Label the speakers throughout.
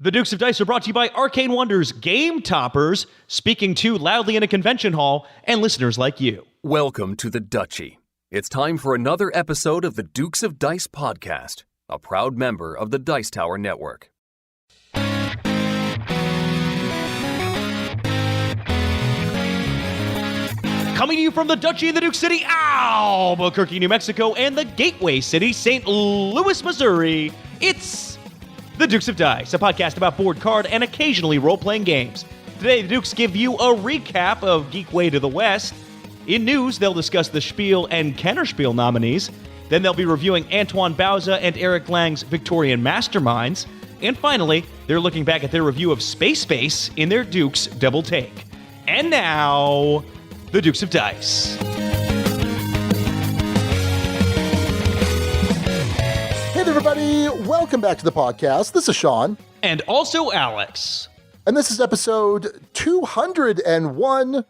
Speaker 1: The Dukes of Dice are brought to you by Arcane Wonders, Game Toppers, speaking too loudly in a convention hall, and listeners like you.
Speaker 2: Welcome to the Duchy. It's time for another episode of the Dukes of Dice podcast, a proud member of the Dice Tower Network.
Speaker 1: Coming to you from the Duchy of the Duke City, Albuquerque, New Mexico, and the Gateway City, St. Louis, Missouri, it's The Dukes of Dice, a podcast about board, card, and occasionally role-playing games. Today, the Dukes give you a recap of Geek Way to the West. In news, they'll discuss the Spiel and Kennerspiel nominees. Then they'll be reviewing Antoine Bauza and Eric Lang's Victorian Masterminds. And finally, they're looking back at their review of Space in their Dukes Double Take. And now, The Dukes of Dice.
Speaker 3: Hey everybody, welcome back to the podcast. This is Sean.
Speaker 1: And also Alex.
Speaker 3: And this is episode 201,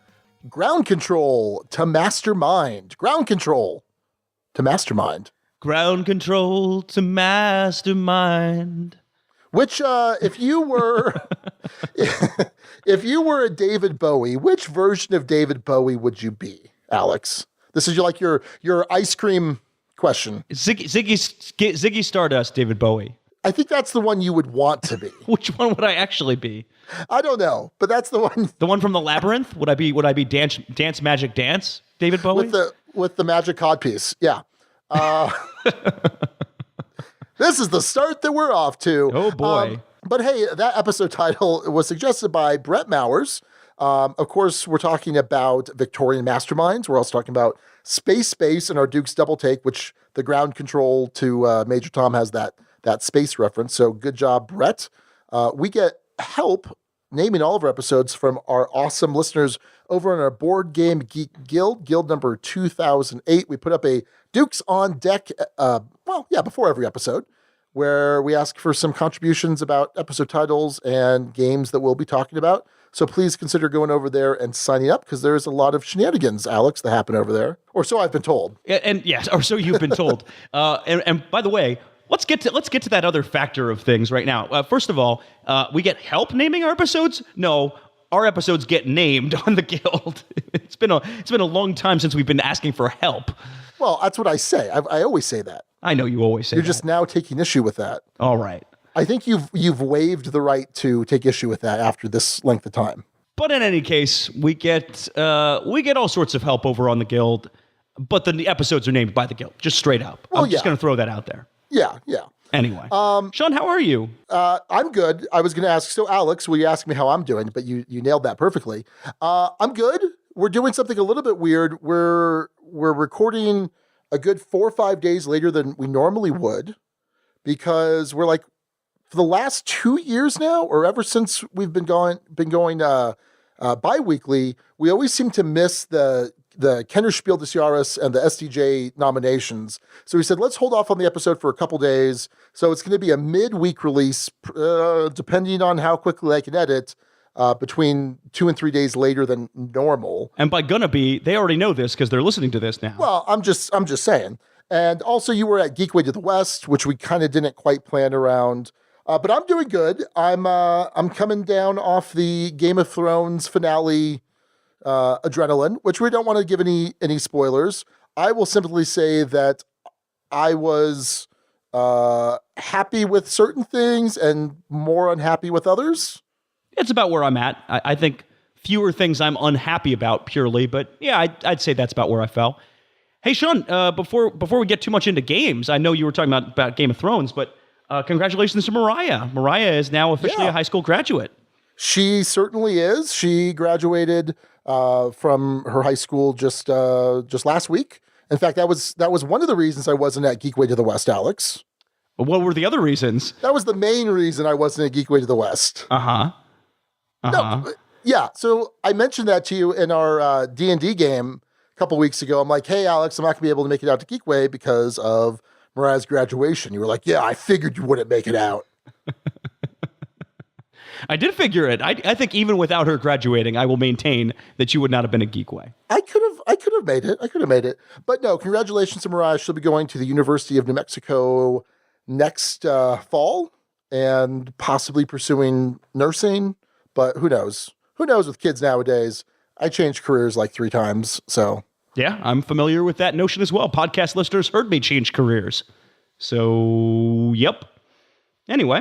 Speaker 3: Ground Control to Mastermind. Ground Control to Mastermind.
Speaker 1: Ground Control to Mastermind.
Speaker 3: Which, if you were a David Bowie, which version of David Bowie would you be, Alex? This is like your ice cream question.
Speaker 1: Ziggy Stardust, David Bowie.
Speaker 3: I think that's the one you would want to be.
Speaker 1: Which one would I actually be?
Speaker 3: I don't know, but that's the one.
Speaker 1: The one from the Labyrinth? Would I be Dance Magic Dance, David Bowie?
Speaker 3: With the magic codpiece, yeah. This is the start that we're off to.
Speaker 1: Oh boy!
Speaker 3: But hey, that episode title was suggested by Brett Mowers. Of course, we're talking about Victorian Masterminds. We're also talking about Space, and our Duke's Double Take, which the Ground Control to Major Tom has that space reference. So good job, Brett. We get help naming all of our episodes from our awesome listeners over on our Board Game Geek Guild number 2008. We put up a Dukes on Deck, before every episode, where we ask for some contributions about episode titles and games that we'll be talking about. So please consider going over there and signing up, because there's a lot of shenanigans, Alex, that happen over there. Or so I've been told.
Speaker 1: And yes, or so you've been told. And by the way, let's get to that other factor of things right now. First of all, we get help naming our episodes? No, our episodes get named on the Guild. It's been a long time since we've been asking for help.
Speaker 3: Well, that's what I say. I always say that.
Speaker 1: I know you always say
Speaker 3: You're
Speaker 1: that.
Speaker 3: just now taking issue with that.
Speaker 1: All right.
Speaker 3: I think you've waived the right to take issue with that after this length of time.
Speaker 1: But in any case, we get all sorts of help over on the Guild, but the episodes are named by the Guild, just straight up. I'm just going to throw that out there.
Speaker 3: Yeah.
Speaker 1: Anyway, Sean, how are you?
Speaker 3: I'm good. I was going to ask, so Alex, will you ask me how I'm doing? But you nailed that perfectly. I'm good. We're doing something a little bit weird. We're recording a good 4 or 5 days later than we normally would, because we're like, for the last 2 years now, or ever since we've been going bi-weekly, we always seem to miss the Kennerspiel des Jahres and the SDJ nominations. So we said, let's hold off on the episode for a couple days. So it's going to be a midweek release, depending on how quickly I can edit, between 2 and 3 days later than normal.
Speaker 1: And by gonna be, they already know this because they're listening to this now.
Speaker 3: Well, I'm just saying. And also, you were at Geek Way to the West, which we kind of didn't quite plan around. But I'm doing good. I'm coming down off the Game of Thrones finale adrenaline, which we don't want to give any spoilers. I will simply say that I was happy with certain things and more unhappy with others.
Speaker 1: It's about where I'm at. I think fewer things I'm unhappy about purely, but yeah, I'd say that's about where I fell. Hey, Sean, before we get too much into games, I know you were talking about Game of Thrones, but congratulations to Mariah. Mariah is now officially a high school graduate.
Speaker 3: She certainly is. She graduated from her high school just last week. In fact, that was one of the reasons I wasn't at Geek Way to the West, Alex.
Speaker 1: But what were the other reasons?
Speaker 3: That was the main reason I wasn't at Geek Way to the West. No, yeah, so I mentioned that to you in our D&D game a couple weeks ago. I'm like, hey, Alex, I'm not going to be able to make it out to Geek Way because of Mariah's graduation. You were like, yeah, I figured you wouldn't make it out.
Speaker 1: I did figure it. I think even without her graduating, I will maintain that you would not have been a Geek Way.
Speaker 3: I could have made it. But no, congratulations to Mariah. She'll be going to the University of New Mexico next fall. and possibly pursuing nursing, but who knows? Who knows with kids nowadays? I changed careers like 3 times, so.
Speaker 1: Yeah, I'm familiar with that notion as well. Podcast listeners heard me change careers. So, yep. Anyway,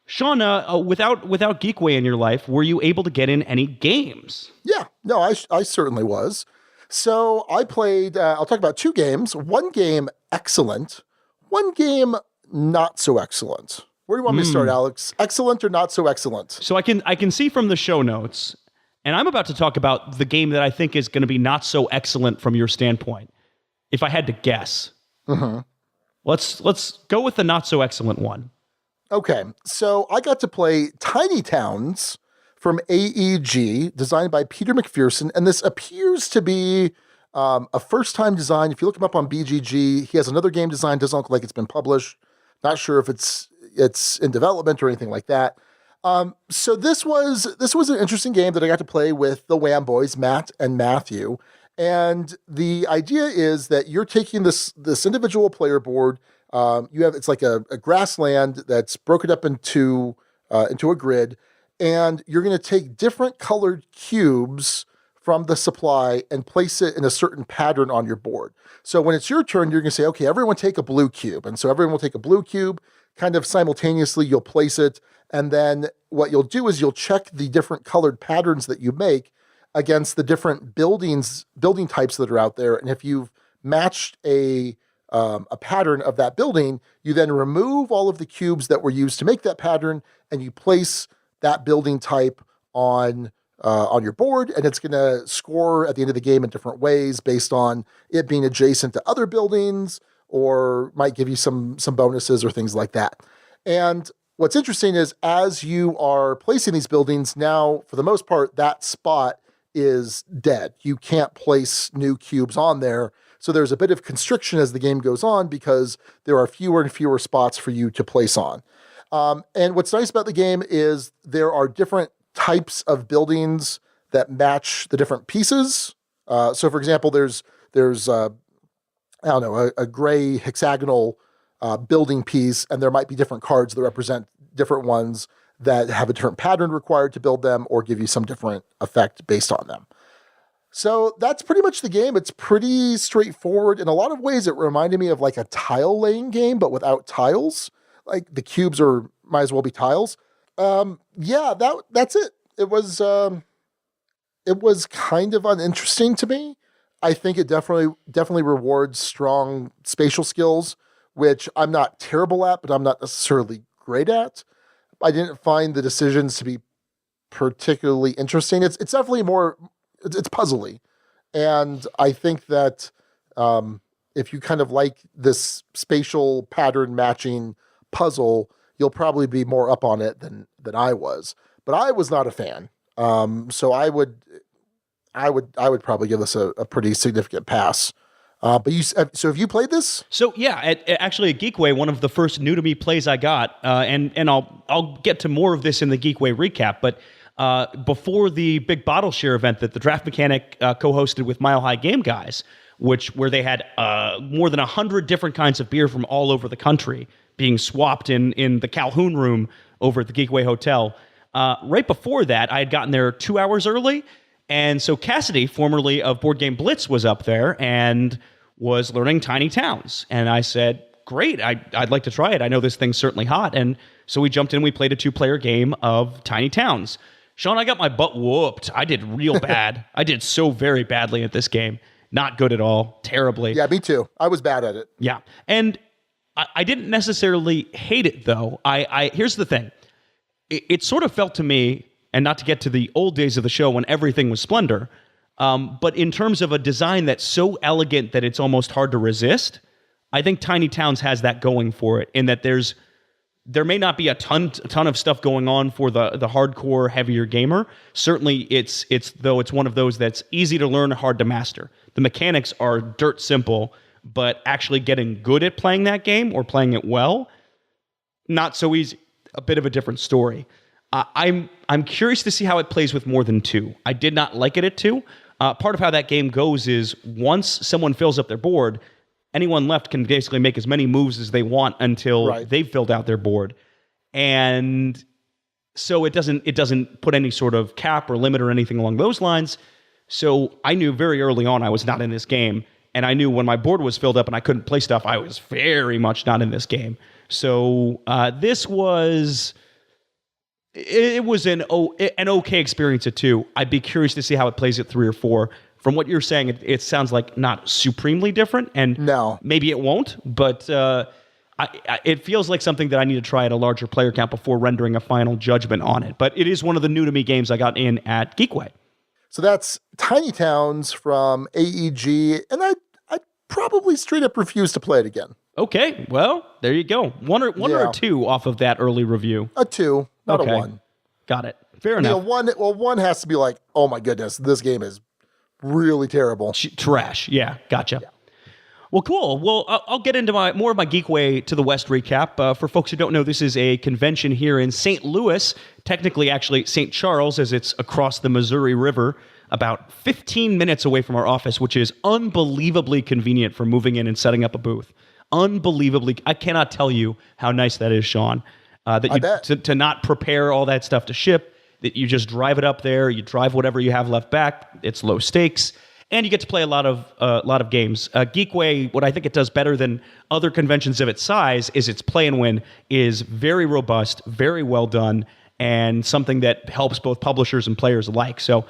Speaker 1: Sean, without Geekway in your life, were you able to get in any games?
Speaker 3: Yeah, no, I certainly was. So I played, I'll talk about 2 games. One game, excellent. One game, not so excellent. Where do you want me to start, Alex? Excellent or not so excellent?
Speaker 1: So I can see from the show notes, and I'm about to talk about the game that I think is going to be not so excellent from your standpoint. If I had to guess, let's go with the not so excellent one.
Speaker 3: Okay, so I got to play Tiny Towns from AEG, designed by Peter McPherson, and this appears to be a first-time design. If you look him up on BGG, he has another game design. Doesn't look like it's been published. Not sure if it's in development or anything like that. So this was an interesting game that I got to play with the Wham boys, Matt and Matthew. And the idea is that you're taking this individual player board. It's like a grassland that's broken up into a grid, and you're going to take different colored cubes from the supply and place it in a certain pattern on your board. So when it's your turn, you're going to say, okay, everyone take a blue cube. And so everyone will take a blue cube, kind of simultaneously you'll place it. And then what you'll do is you'll check the different colored patterns that you make against the different building types that are out there. And if you've matched a pattern of that building, you then remove all of the cubes that were used to make that pattern, and you place that building type on your board, and it's going to score at the end of the game in different ways based on it being adjacent to other buildings, or might give you some bonuses or things like that. And what's interesting is as you are placing these buildings, now for the most part, that spot is dead. You can't place new cubes on there. So there's a bit of constriction as the game goes on because there are fewer and fewer spots for you to place on. And what's nice about the game is there are different types of buildings that match the different pieces. So for example, there's a gray hexagonal building piece, and there might be different cards that represent different ones that have a different pattern required to build them or give you some different effect based on them. So that's pretty much the game. It's pretty straightforward. In a lot of ways, it reminded me of like a tile laying game, but without tiles. Like the cubes might as well be tiles. That's it. It was kind of uninteresting to me. I think it definitely rewards strong spatial skills, which I'm not terrible at, but I'm not necessarily great at. I didn't find the decisions to be particularly interesting. It's definitely it's puzzly. And I think that if you kind of like this spatial pattern matching puzzle, you'll probably be more up on it than I was. But I was not a fan. So I would probably give this a pretty significant pass. So have you played this?
Speaker 1: So yeah, actually at Geekway, one of the first new to me plays I got, and I'll get to more of this in the Geekway recap, but before the big bottle share event that the Draft Mechanic co-hosted with Mile High Game Guys, where they had more than 100 different kinds of beer from all over the country being swapped in the Calhoun room over at the Geekway Hotel. Right before that, I had gotten there 2 hours early, and so Cassidy, formerly of Board Game Blitz, was up there and was learning Tiny Towns. And I said, great, I'd like to try it. I know this thing's certainly hot. And so we jumped in, we played a 2-player game of Tiny Towns. Sean, I got my butt whooped. I did real bad. I did so very badly at this game. Not good at all. Terribly.
Speaker 3: Yeah, me too. I was bad at it.
Speaker 1: Yeah. And I didn't necessarily hate it, though. Here's the thing. It sort of felt to me, and not to get to the old days of the show when everything was splendor, but in terms of a design that's so elegant that it's almost hard to resist, I think Tiny Towns has that going for it, in that there may not be a ton of stuff going on for the hardcore, heavier gamer. Certainly, it's one of those that's easy to learn, hard to master. The mechanics are dirt simple, but actually getting good at playing that game or playing it well, not so easy. A bit of a different story. I'm curious to see how it plays with more than 2. I did not like it at 2. Part of how that game goes is once someone fills up their board, anyone left can basically make as many moves as they want until they've filled out their board. And so it doesn't put any sort of cap or limit or anything along those lines. So I knew very early on I was not in this game. And I knew when my board was filled up and I couldn't play stuff, I was very much not in this game. So this was... It was an okay experience at 2. I'd be curious to see how it plays at 3 or 4. From what you're saying, it sounds like not supremely different, and
Speaker 3: no,
Speaker 1: maybe it won't, but it feels like something that I need to try at a larger player count before rendering a final judgment on it. But it is one of the new-to-me games I got in at Geekway.
Speaker 3: So that's Tiny Towns from AEG, and I'd probably straight up refuse to play it again.
Speaker 1: Okay, well, there you go. One or a 2 off of that early review.
Speaker 3: A 2, not
Speaker 1: okay.
Speaker 3: a 1.
Speaker 1: Got it. Fair enough.
Speaker 3: One has to be like, oh my goodness, this game is really terrible.
Speaker 1: Trash. Yeah, gotcha. Yeah. Well, cool. Well, I'll get into more of my Geekway to the West recap. For folks who don't know, this is a convention here in St. Louis, technically actually St. Charles, as it's across the Missouri River, about 15 minutes away from our office, which is unbelievably convenient for moving in and setting up a booth. Unbelievably. I cannot tell you how nice that is, Sean. To not prepare all that stuff to ship, that you just drive it up there, you drive whatever you have left back, it's low stakes, and you get to play a lot of games. Geekway, what I think it does better than other conventions of its size is its play and win is very robust, very well done, and something that helps both publishers and players alike. So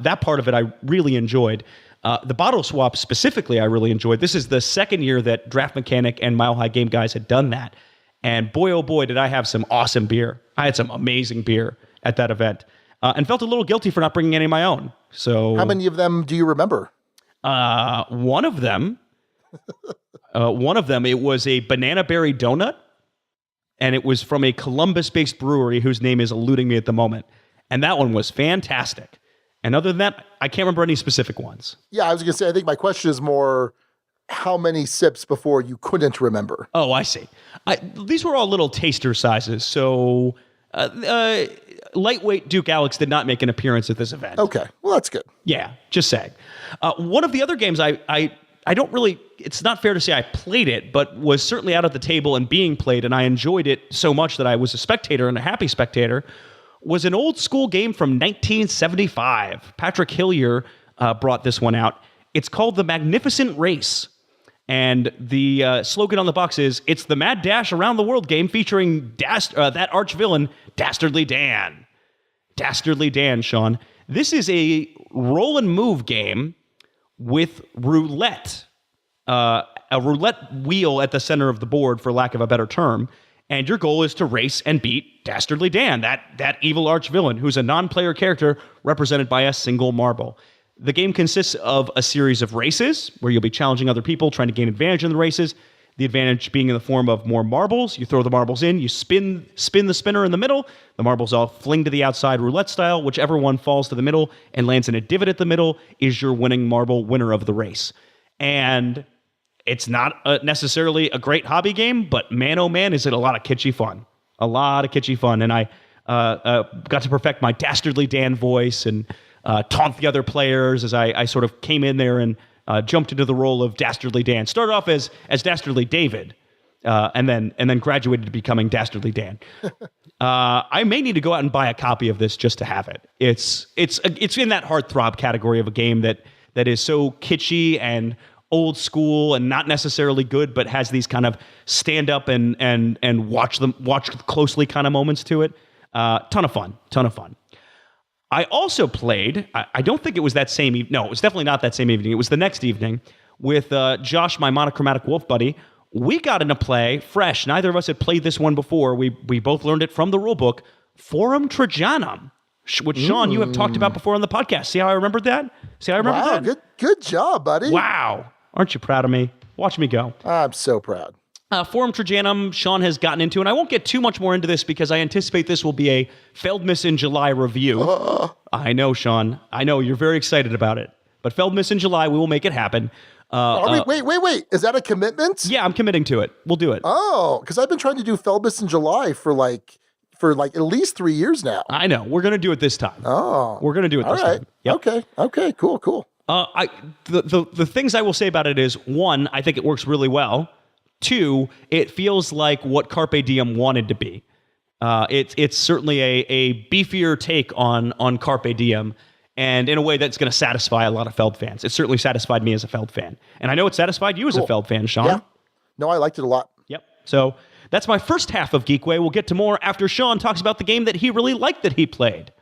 Speaker 1: that part of it I really enjoyed. The bottle swap specifically I really enjoyed. This is the second year that Draft Mechanic and Mile High Game Guys had done that. And boy, oh boy, did I have some awesome beer. I had some amazing beer at that event, and felt a little guilty for not bringing any of my own. So,
Speaker 3: how many of them do you remember?
Speaker 1: One of them, it was a banana berry donut, and it was from a Columbus-based brewery whose name is eluding me at the moment. And that one was fantastic. And other than that, I can't remember any specific ones.
Speaker 3: Yeah, I was going to say, I think my question is more, how many sips before you couldn't remember?
Speaker 1: Oh, I see. These were all little taster sizes, so lightweight Duke Alex did not make an appearance at this event.
Speaker 3: Okay, well, that's good.
Speaker 1: Yeah, just saying. One of the other games I don't really, it's not fair to say I played it, but was certainly out at the table and being played, and I enjoyed it so much that I was a spectator and a happy spectator, was an old school game from 1975. Patrick Hillier brought this one out. It's called The Magnificent Race. And the slogan on the box is, it's the Mad Dash Around the World game featuring that arch-villain, Dastardly Dan. Dastardly Dan, Sean. This is a roll and move game with roulette. A roulette wheel at the center of the board, for lack of a better term. And your goal is to race and beat Dastardly Dan, that evil arch-villain, who's a non-player character represented by a single marble. The game consists of a series of races where you'll be challenging other people, trying to gain advantage in the races. The advantage being in the form of more marbles. You throw the marbles in, you spin the spinner in the middle. The marbles all fling to the outside roulette style. Whichever one falls to the middle and lands in a divot at the middle is your winning marble, winner of the race. And it's not necessarily a great hobby game, but man, oh man, is it a lot of kitschy fun. A lot of kitschy fun. And I got to perfect my Dastardly Dan voice and taunt the other players as I sort of came in there and jumped into the role of Dastardly Dan. Started off as Dastardly David, and then graduated to becoming Dastardly Dan. I may need to go out and buy a copy of this just to have it. It's in that heartthrob category of a game that is so kitschy and old school and not necessarily good, but has these kind of stand up and watch closely kind of moments to it. Ton of fun. I also played, I don't think it was that same evening. No, it was definitely not that same evening. It was the next evening with Josh, my monochromatic wolf buddy. We got into play fresh. Neither of us had played this one before. We both learned it from the rulebook. Forum Trajanum, which, Sean, you have talked about before on the podcast. See how I remembered that?
Speaker 3: Wow, good job, buddy.
Speaker 1: Wow. Aren't you proud of me? Watch me go.
Speaker 3: I'm so proud.
Speaker 1: Forum Trajanum, Sean has gotten into, and I won't get too much more into this because I anticipate this will be a Feldmas in July review. I know, Sean. I know, you're very excited about it. But Feldmas in July, we will make it happen.
Speaker 3: Wait. Is that a commitment?
Speaker 1: Yeah, I'm committing to it. We'll do it.
Speaker 3: Oh, because I've been trying to do Feldmas in July for at least 3 years now.
Speaker 1: I know. We're going to do it this time.
Speaker 3: Oh.
Speaker 1: We're going to do it this time. Yep.
Speaker 3: Okay, cool.
Speaker 1: The things I will say about it is, one, I think it works really well. Two, it feels like what Carpe Diem wanted to be. It's certainly a beefier take on Carpe Diem, and in a way that's going to satisfy a lot of Feld fans. It certainly satisfied me as a Feld fan, and I know it satisfied you as a Feld fan, Sean.
Speaker 3: Yeah. No, I liked it a lot.
Speaker 1: Yep. So that's my first half of Geekway. We'll get to more after Sean talks about the game that he really liked that he played.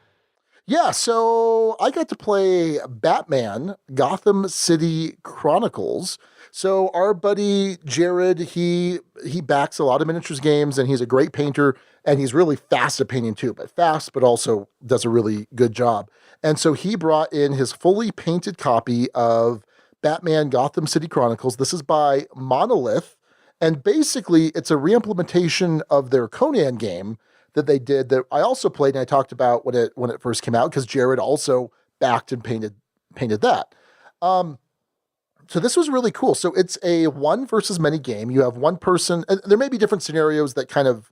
Speaker 3: Yeah, so I got to play Batman Gotham City Chronicles. So our buddy Jared, he backs a lot of miniatures games, and he's a great painter, and he's really fast at painting too, but also does a really good job. And so he brought in his fully painted copy of Batman Gotham City Chronicles. This is by Monolith, and basically it's a reimplementation of their Conan game that they did that I also played and I talked about when it first came out, because Jared also backed and painted that. So this was really cool. So it's a one versus many game. You have one person, and there may be different scenarios that kind of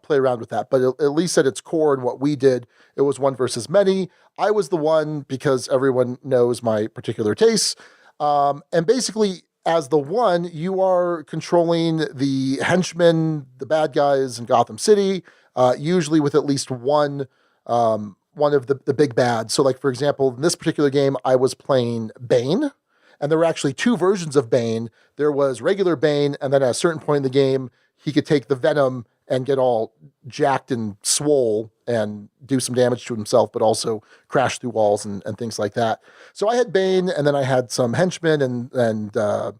Speaker 3: play around with that, but at least at its core and what we did, it was one versus many. I was the one because everyone knows my particular tastes. And basically, as the one, you are controlling the henchmen, the bad guys in Gotham City, usually with at least one of the big bads. So like, for example, in this particular game, I was playing Bane, and there were actually two versions of Bane. There was regular Bane, and then at a certain point in the game, he could take the Venom and get all jacked and swole and do some damage to himself, but also crash through walls and things like that. So I had Bane, and then I had some henchmen, and I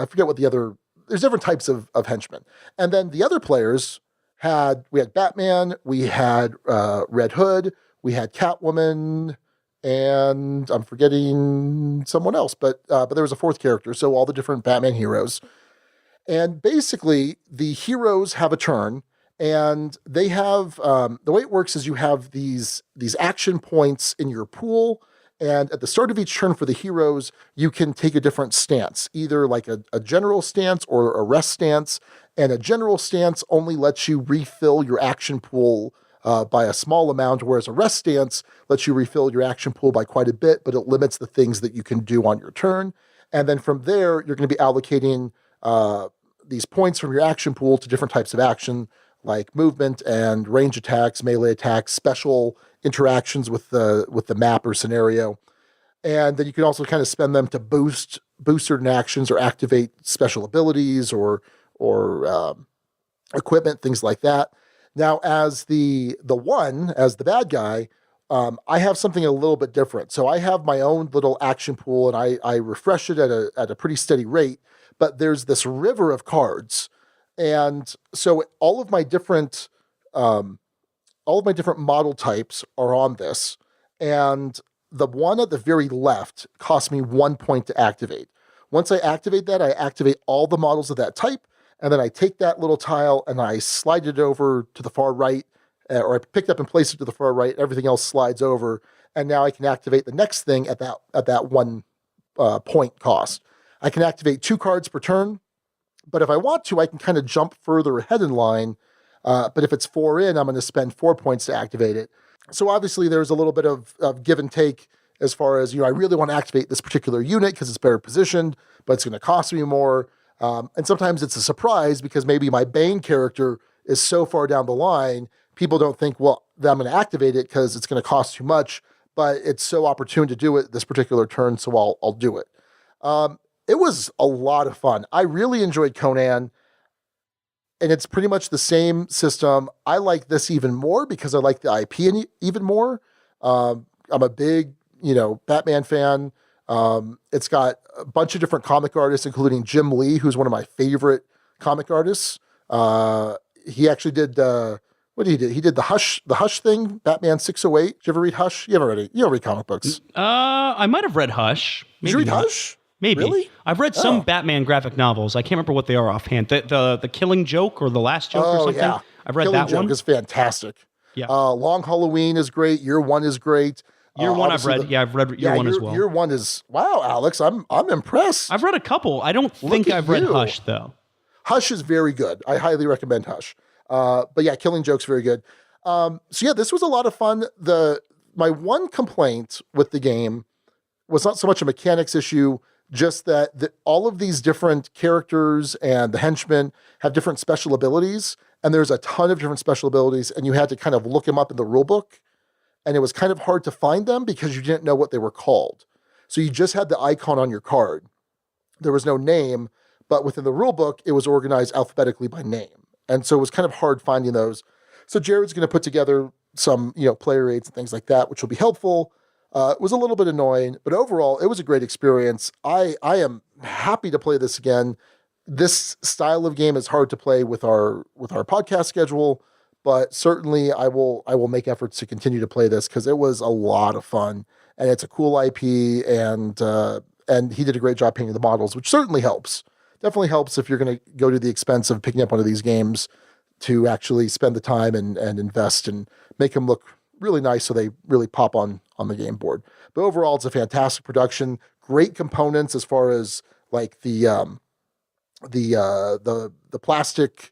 Speaker 3: forget what the other, there's different types of henchmen. And then the other players we had Batman, we had Red Hood, we had Catwoman, and I'm forgetting someone else, but there was a fourth character, so all the different Batman heroes. And basically, the heroes have a turn, and they have, the way it works is you have these action points in your pool, and at the start of each turn for the heroes, you can take a different stance, either like a general stance or a rest stance, and a general stance only lets you refill your action pool by a small amount, whereas a rest stance lets you refill your action pool by quite a bit, but it limits the things that you can do on your turn. And then from there, you're going to be allocating these points from your action pool to different types of action, like movement and range attacks, melee attacks, special interactions with the map or scenario. And then you can also kind of spend them to boost certain actions or activate special abilities or equipment, things like that. Now, as the bad guy, I have something a little bit different. So I have my own little action pool, and I refresh it at a pretty steady rate. But there's this river of cards, and so all of my different model types are on this. And the one at the very left costs me 1 point to activate. Once I activate that, I activate all the models of that type. And then I take that little tile and I slide it over to the far right, or I pick it up and place it to the far right. Everything else slides over. And now I can activate the next thing at that 1 point cost. I can activate 2 cards per turn. But if I want to, I can kind of jump further ahead in line. But if it's 4 in, I'm going to spend 4 points to activate it. So obviously there's a little bit of give and take as far as, I really want to activate this particular unit because it's better positioned, but it's going to cost me more. And sometimes it's a surprise because maybe my Bane character is so far down the line, people don't think, well, that I'm going to activate it because it's going to cost too much, but it's so opportune to do it this particular turn, so I'll do it. It was a lot of fun. I really enjoyed Conan, and it's pretty much the same system. I like this even more because I like the IP even more. I'm a big, Batman fan. It's got a bunch of different comic artists, including Jim Lee, who's one of my favorite comic artists. He actually did, what did he do? He did the Hush thing, Batman 608. Did you ever read Hush? You don't read comic books.
Speaker 1: I might have read Hush.
Speaker 3: Did you read Hush?
Speaker 1: Maybe.
Speaker 3: Really?
Speaker 1: I've read some Batman graphic novels. I can't remember what they are offhand. The Killing Joke or The Last Joke or something. Yeah. I've read
Speaker 3: Killing
Speaker 1: that one.
Speaker 3: Joke is fantastic.
Speaker 1: Yeah.
Speaker 3: Long Halloween is great. Year One is great.
Speaker 1: Year One I've read. I've read Year One as well.
Speaker 3: Year One is, wow, Alex, I'm impressed.
Speaker 1: I've read a couple. I don't think I've read Hush, though.
Speaker 3: Hush is very good. I highly recommend Hush. But yeah, Killing Joke's very good. So yeah, this was a lot of fun. My one complaint with the game was not so much a mechanics issue, just that all of these different characters and the henchmen have different special abilities. and there's a ton of different special abilities, and you had to kind of look them up in the rule book, and it was kind of hard to find them because you didn't know what they were called. So you just had the icon on your card. There was no name, but within the rule book, it was organized alphabetically by name. And so it was kind of hard finding those. So Jared's going to put together some, player aids and things like that, which will be helpful. It was a little bit annoying, but overall, it was a great experience. I am happy to play this again. This style of game is hard to play with our podcast schedule, but certainly I will make efforts to continue to play this because it was a lot of fun, and it's a cool IP, and he did a great job painting the models, which certainly helps. Definitely helps if you're going to go to the expense of picking up one of these games to actually spend the time and invest and make them look really nice so they really pop on the game board. But overall, it's a fantastic production. Great components as far as like the plastic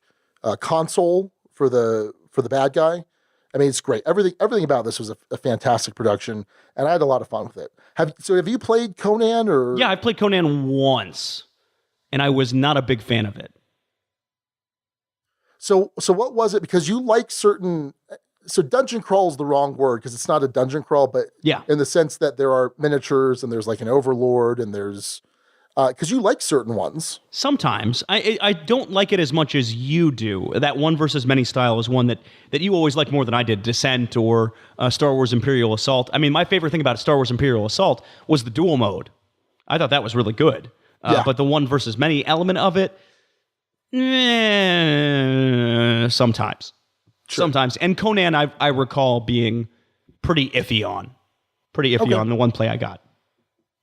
Speaker 3: console for the bad guy. I mean, it's great. Everything about this was a fantastic production, and I had a lot of fun with it. Have you played Conan or?
Speaker 1: Yeah, I played Conan once, and I was not a big fan of it.
Speaker 3: So what was it? Because you like certain. So dungeon crawl is the wrong word because it's not a dungeon crawl, but
Speaker 1: yeah,
Speaker 3: in the sense that there are miniatures and there's like an overlord and there's. Because you like certain ones.
Speaker 1: Sometimes. I don't like it as much as you do. That one versus many style is one that you always like more than I did. Descent or Star Wars Imperial Assault. I mean, my favorite thing about Star Wars Imperial Assault was the dual mode. I thought that was really good. But the one versus many element of it, sometimes. Sure. Sometimes. And Conan, I recall being pretty iffy on. On the one play I got.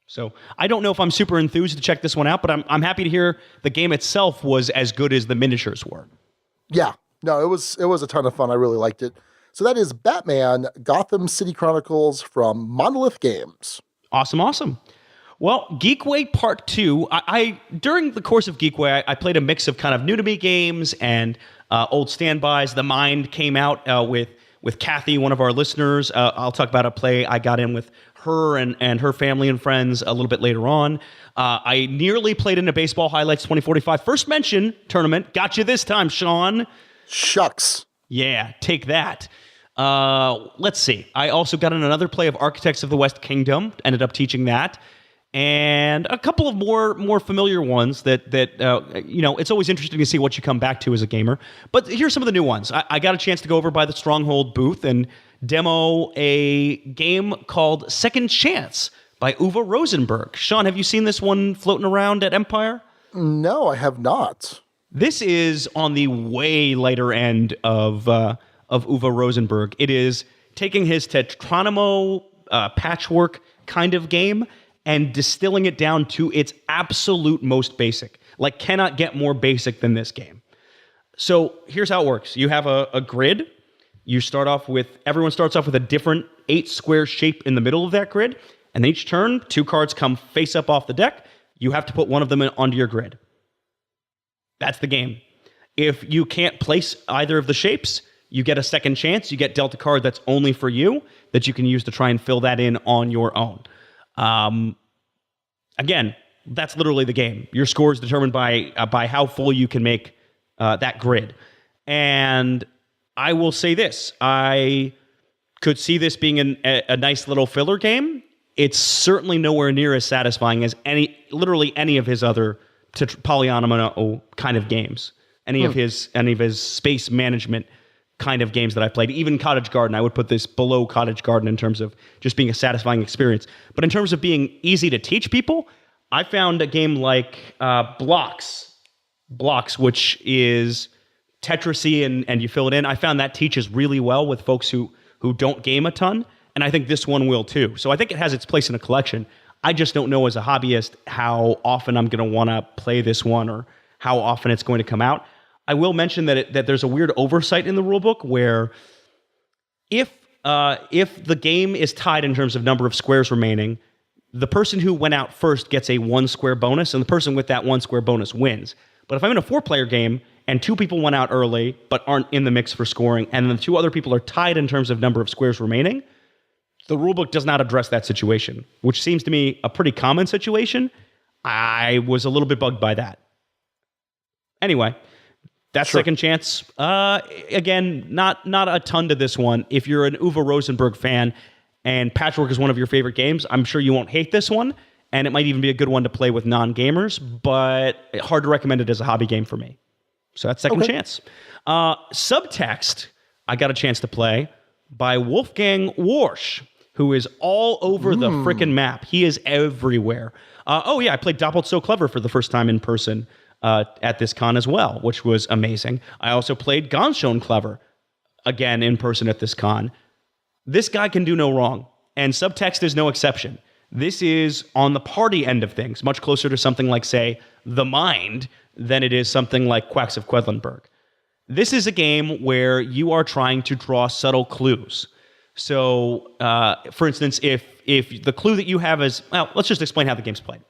Speaker 1: So I don't know if I'm super enthused to check this one out, but I'm happy to hear the game itself was as good as the miniatures were.
Speaker 3: Yeah, no, it was a ton of fun. I really liked it. So that is Batman: Gotham City Chronicles from Monolith Games.
Speaker 1: Awesome. Well, Geekway Part 2, I during the course of Geekway, I played a mix of kind of new to me games and old standbys. The Mind came out with Kathy, one of our listeners. I'll talk about a play I got in with her and her family and friends a little bit later on. I nearly played in a Baseball Highlights 2045 first mention tournament. Got you this time, Sean.
Speaker 3: Shucks.
Speaker 1: Yeah, take that. Let's see. I also got in another play of Architects of the West Kingdom. Ended up teaching that. And a couple of more familiar ones that it's always interesting to see what you come back to as a gamer. But here's some of the new ones. I got a chance to go over by the Stronghold booth and demo a game called Second Chance by Uwe Rosenberg. Sean, have you seen this one floating around at Empire?
Speaker 3: No, I have not.
Speaker 1: This is on the way lighter end of Uwe Rosenberg. It is taking his Trajanum patchwork kind of game and distilling it down to its absolute most basic. Like, cannot get more basic than this game. So here's how it works. You have a grid. Everyone starts off with a different 8 square shape in the middle of that grid. And then each turn, 2 cards come face up off the deck. You have to put one of them onto your grid. That's the game. If you can't place either of the shapes, you get a second chance. You get dealt a card that's only for you that you can use to try and fill that in on your own. Again, that's literally the game. Your score is determined by how full you can make that grid. And I will say this. I could see this being a nice little filler game. It's certainly nowhere near as satisfying as literally any of his other polyomino kind of games. Any of his space management kind of games that I played. Even Cottage Garden, I would put this below Cottage Garden in terms of just being a satisfying experience. But in terms of being easy to teach people, I found a game like Blocks, which is Tetris-y and you fill it in. I found that teaches really well with folks who don't game a ton, and I think this one will too. So I think it has its place in a collection. I just don't know as a hobbyist how often I'm going to want to play this one or how often it's going to come out. I will mention that there's a weird oversight in the rulebook where if the game is tied in terms of number of squares remaining, the person who went out first gets a 1 square bonus, and the person with that 1 square bonus wins. But if I'm in a 4-player game and 2 people went out early but aren't in the mix for scoring, and the 2 other people are tied in terms of number of squares remaining, the rulebook does not address that situation, which seems to me a pretty common situation. I was a little bit bugged by that. Anyway, That second chance, again, not a ton to this one. If you're an Uwe Rosenberg fan and Patchwork is one of your favorite games, I'm sure you won't hate this one, and it might even be a good one to play with non-gamers, but hard to recommend it as a hobby game for me. So that's second chance. Subtext, I got a chance to play by Wolfgang Warsch, who is all over the frickin' map. He is everywhere. I played Doppelt So Clever for the first time in person at this con as well, which was amazing. I also played Ganz Schön Clever, again, in person at this con. This guy can do no wrong, and Subtext is no exception. This is on the party end of things, much closer to something like, say, The Mind than it is something like Quacks of Quedlinburg. This is a game where you are trying to draw subtle clues. So, for instance, if the clue that you have is, well, let's just explain how the game's played.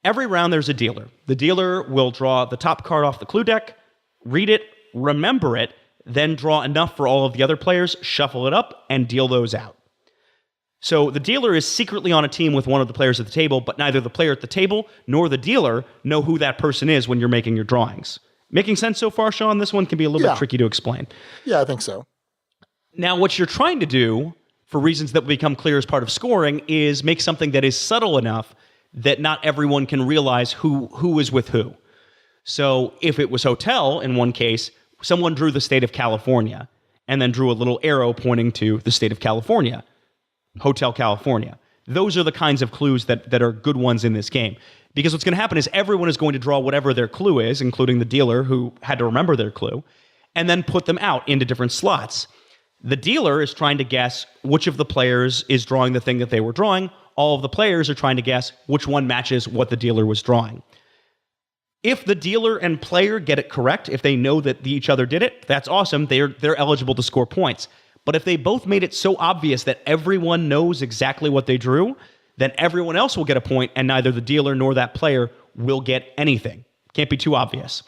Speaker 1: Every round there's a dealer. The dealer will draw the top card off the clue deck, read it, remember it, then draw enough for all of the other players, shuffle it up, and deal those out. So the dealer is secretly on a team with one of the players at the table, but neither the player at the table nor the dealer know who that person is when you're making your drawings. Making sense so far, Sean? This one can be a little bit tricky to explain.
Speaker 3: Yeah, I think so. Now,
Speaker 1: what you're trying to do, for reasons that will become clear as part of scoring, is make something that is subtle enough that not everyone can realize who is with who. So if it was hotel, in one case, someone drew the state of California and then drew a little arrow pointing to the state of California, Hotel California. Those are the kinds of clues that are good ones in this game. Because what's going to happen is everyone is going to draw whatever their clue is, including the dealer who had to remember their clue, and then put them out into different slots. The dealer is trying to guess which of the players is drawing the thing that they were drawing. All of the players are trying to guess which one matches what the dealer was drawing. If the dealer and player get it correct, if they know that each other did it, that's awesome. They're eligible to score points. But if they both made it so obvious that everyone knows exactly what they drew, then everyone else will get a point, and neither the dealer nor that player will get anything. Can't be too obvious.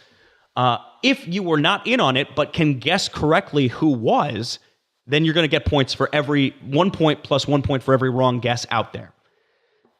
Speaker 1: If you were not in on it, but can guess correctly who was, then you're going to get points for every 1 point plus 1 point for every wrong guess out there.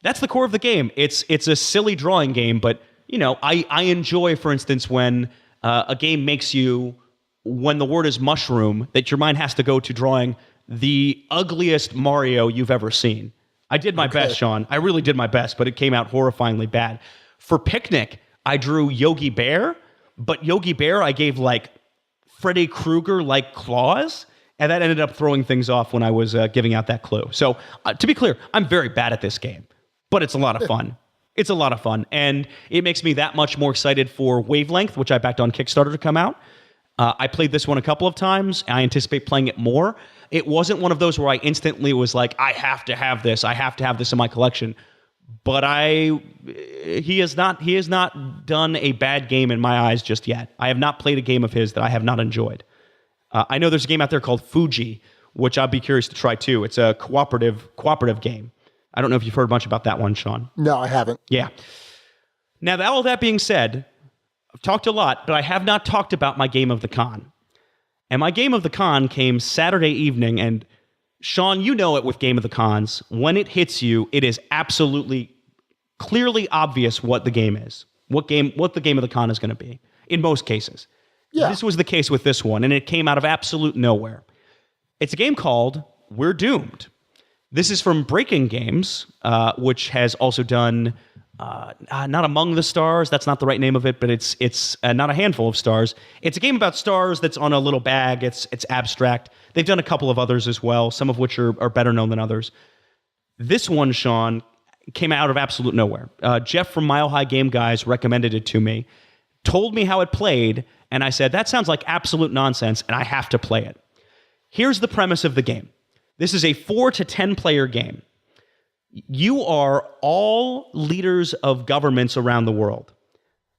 Speaker 1: That's the core of the game. It's a silly drawing game, but I enjoy, for instance, when a game makes you, when the word is mushroom, that your mind has to go to drawing the ugliest Mario you've ever seen. I did my best, Sean. I really did my best, but it came out horrifyingly bad. For Picnic, I drew Yogi Bear, but Yogi Bear I gave like Freddy Krueger-like claws, and that ended up throwing things off when I was giving out that clue. So to be clear, I'm very bad at this game, but it's a lot of fun. It's a lot of fun, and it makes me that much more excited for Wavelength, which I backed on Kickstarter to come out. I played this one a couple of times. I anticipate playing it more. It wasn't one of those where I instantly was like, I have to have this. I have to have this in my collection. But he has not done a bad game in my eyes just yet. I have not played a game of his that I have not enjoyed. I know there's a game out there called Fuji, which I'd be curious to try too. It's a cooperative game. I don't know if you've heard much about that one, Sean.
Speaker 3: No, I haven't.
Speaker 1: Yeah. Now, all that being said, I've talked a lot, but I have not talked about my game of the con. And my game of the con came Saturday evening, and Sean, you know it with Game of the Cons. When it hits you, it is absolutely clearly obvious what the game is, what the game of the con is going to be, in most cases. Yeah. This was the case with this one, and it came out of absolute nowhere. It's a game called We're Doomed. This is from Breaking Games, which has also done not Among the Stars. That's not the right name of it, but it's not a handful of stars. It's a game about stars that's on a little bag. It's abstract. They've done a couple of others as well, some of which are better known than others. This one, Sean, came out of absolute nowhere. Jeff from Mile High Game Guys recommended it to me, told me how it played, and I said, that sounds like absolute nonsense, and I have to play it. Here's the premise of the game. This is a 4 to 10 player game. You are all leaders of governments around the world.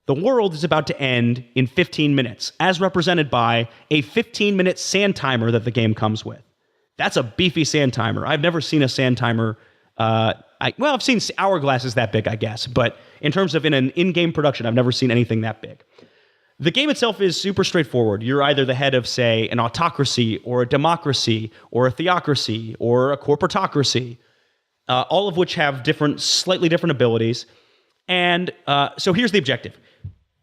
Speaker 1: The world is about to end in 15 minutes, as represented by a 15-minute sand timer that the game comes with. That's a beefy sand timer. I've never seen a sand timer. I've seen hourglasses that big, I guess, but in terms of in an in-game production, I've never seen anything that big. The game itself is super straightforward. You're either the head of, say, an autocracy or a democracy or a theocracy or a corporatocracy, all of which have slightly different abilities. And so here's the objective.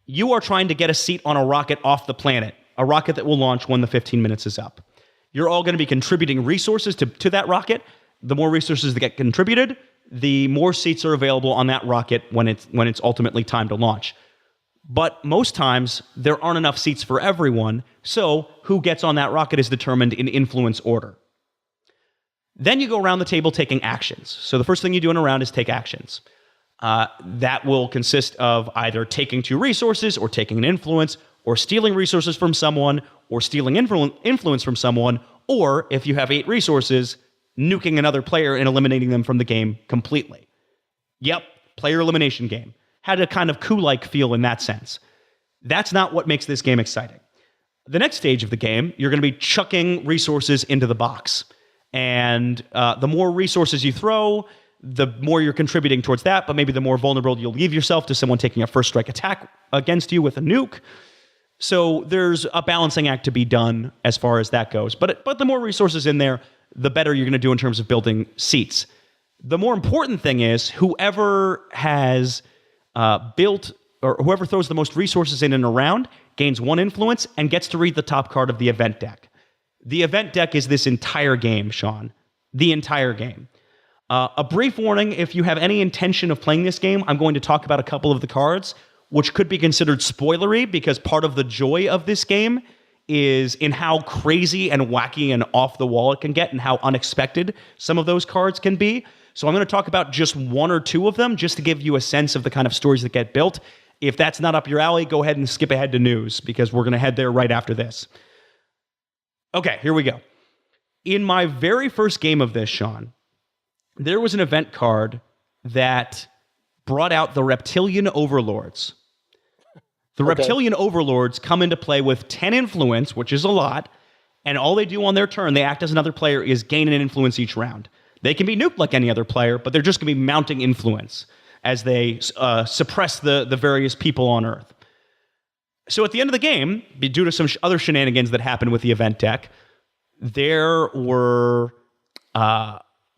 Speaker 1: You are trying to get a seat on a rocket off the planet, a rocket that will launch when the 15 minutes is up. You're all going to be contributing resources to that rocket. The more resources that get contributed, the more seats are available on that rocket when it's ultimately time to launch. But most times, there aren't enough seats for everyone, so who gets on that rocket is determined in influence order. Then you go around the table taking actions. So the first thing you do in a round is take actions. That will consist of either taking 2 resources, or taking an influence, or stealing resources from someone, or stealing influence from someone, or if you have 8 resources, nuking another player and eliminating them from the game completely. Yep, player elimination game. Had a kind of coup-like feel in that sense. That's not what makes this game exciting. The next stage of the game, you're going to be chucking resources into the box. And the more resources you throw, the more you're contributing towards that, but maybe the more vulnerable you'll leave yourself to someone taking a first strike attack against you with a nuke. So there's a balancing act to be done as far as that goes. But the more resources in there, the better you're going to do in terms of building seats. The more important thing is whoever has built, or whoever throws the most resources in a round gains 1 influence and gets to read the top card of the event deck. The event deck is this entire game, Sean. The entire game. A brief warning, if you have any intention of playing this game, I'm going to talk about a couple of the cards, which could be considered spoilery, because part of the joy of this game is in how crazy and wacky and off the wall it can get, and how unexpected some of those cards can be. So I'm going to talk about just 1 or 2 of them, just to give you a sense of the kind of stories that get built. If that's not up your alley, go ahead and skip ahead to news, because we're going to head there right after this. Okay, here we go. In my very first game of this, Sean, there was an event card that brought out the Reptilian Overlords. The Reptilian Overlords come into play with 10 influence, which is a lot, and all they do on their turn, they act as another player, is gain an influence each round. They can be nuked like any other player, but they're just going to be mounting influence as they suppress the various people on Earth. So at the end of the game, due to some other shenanigans that happened with the event deck, there were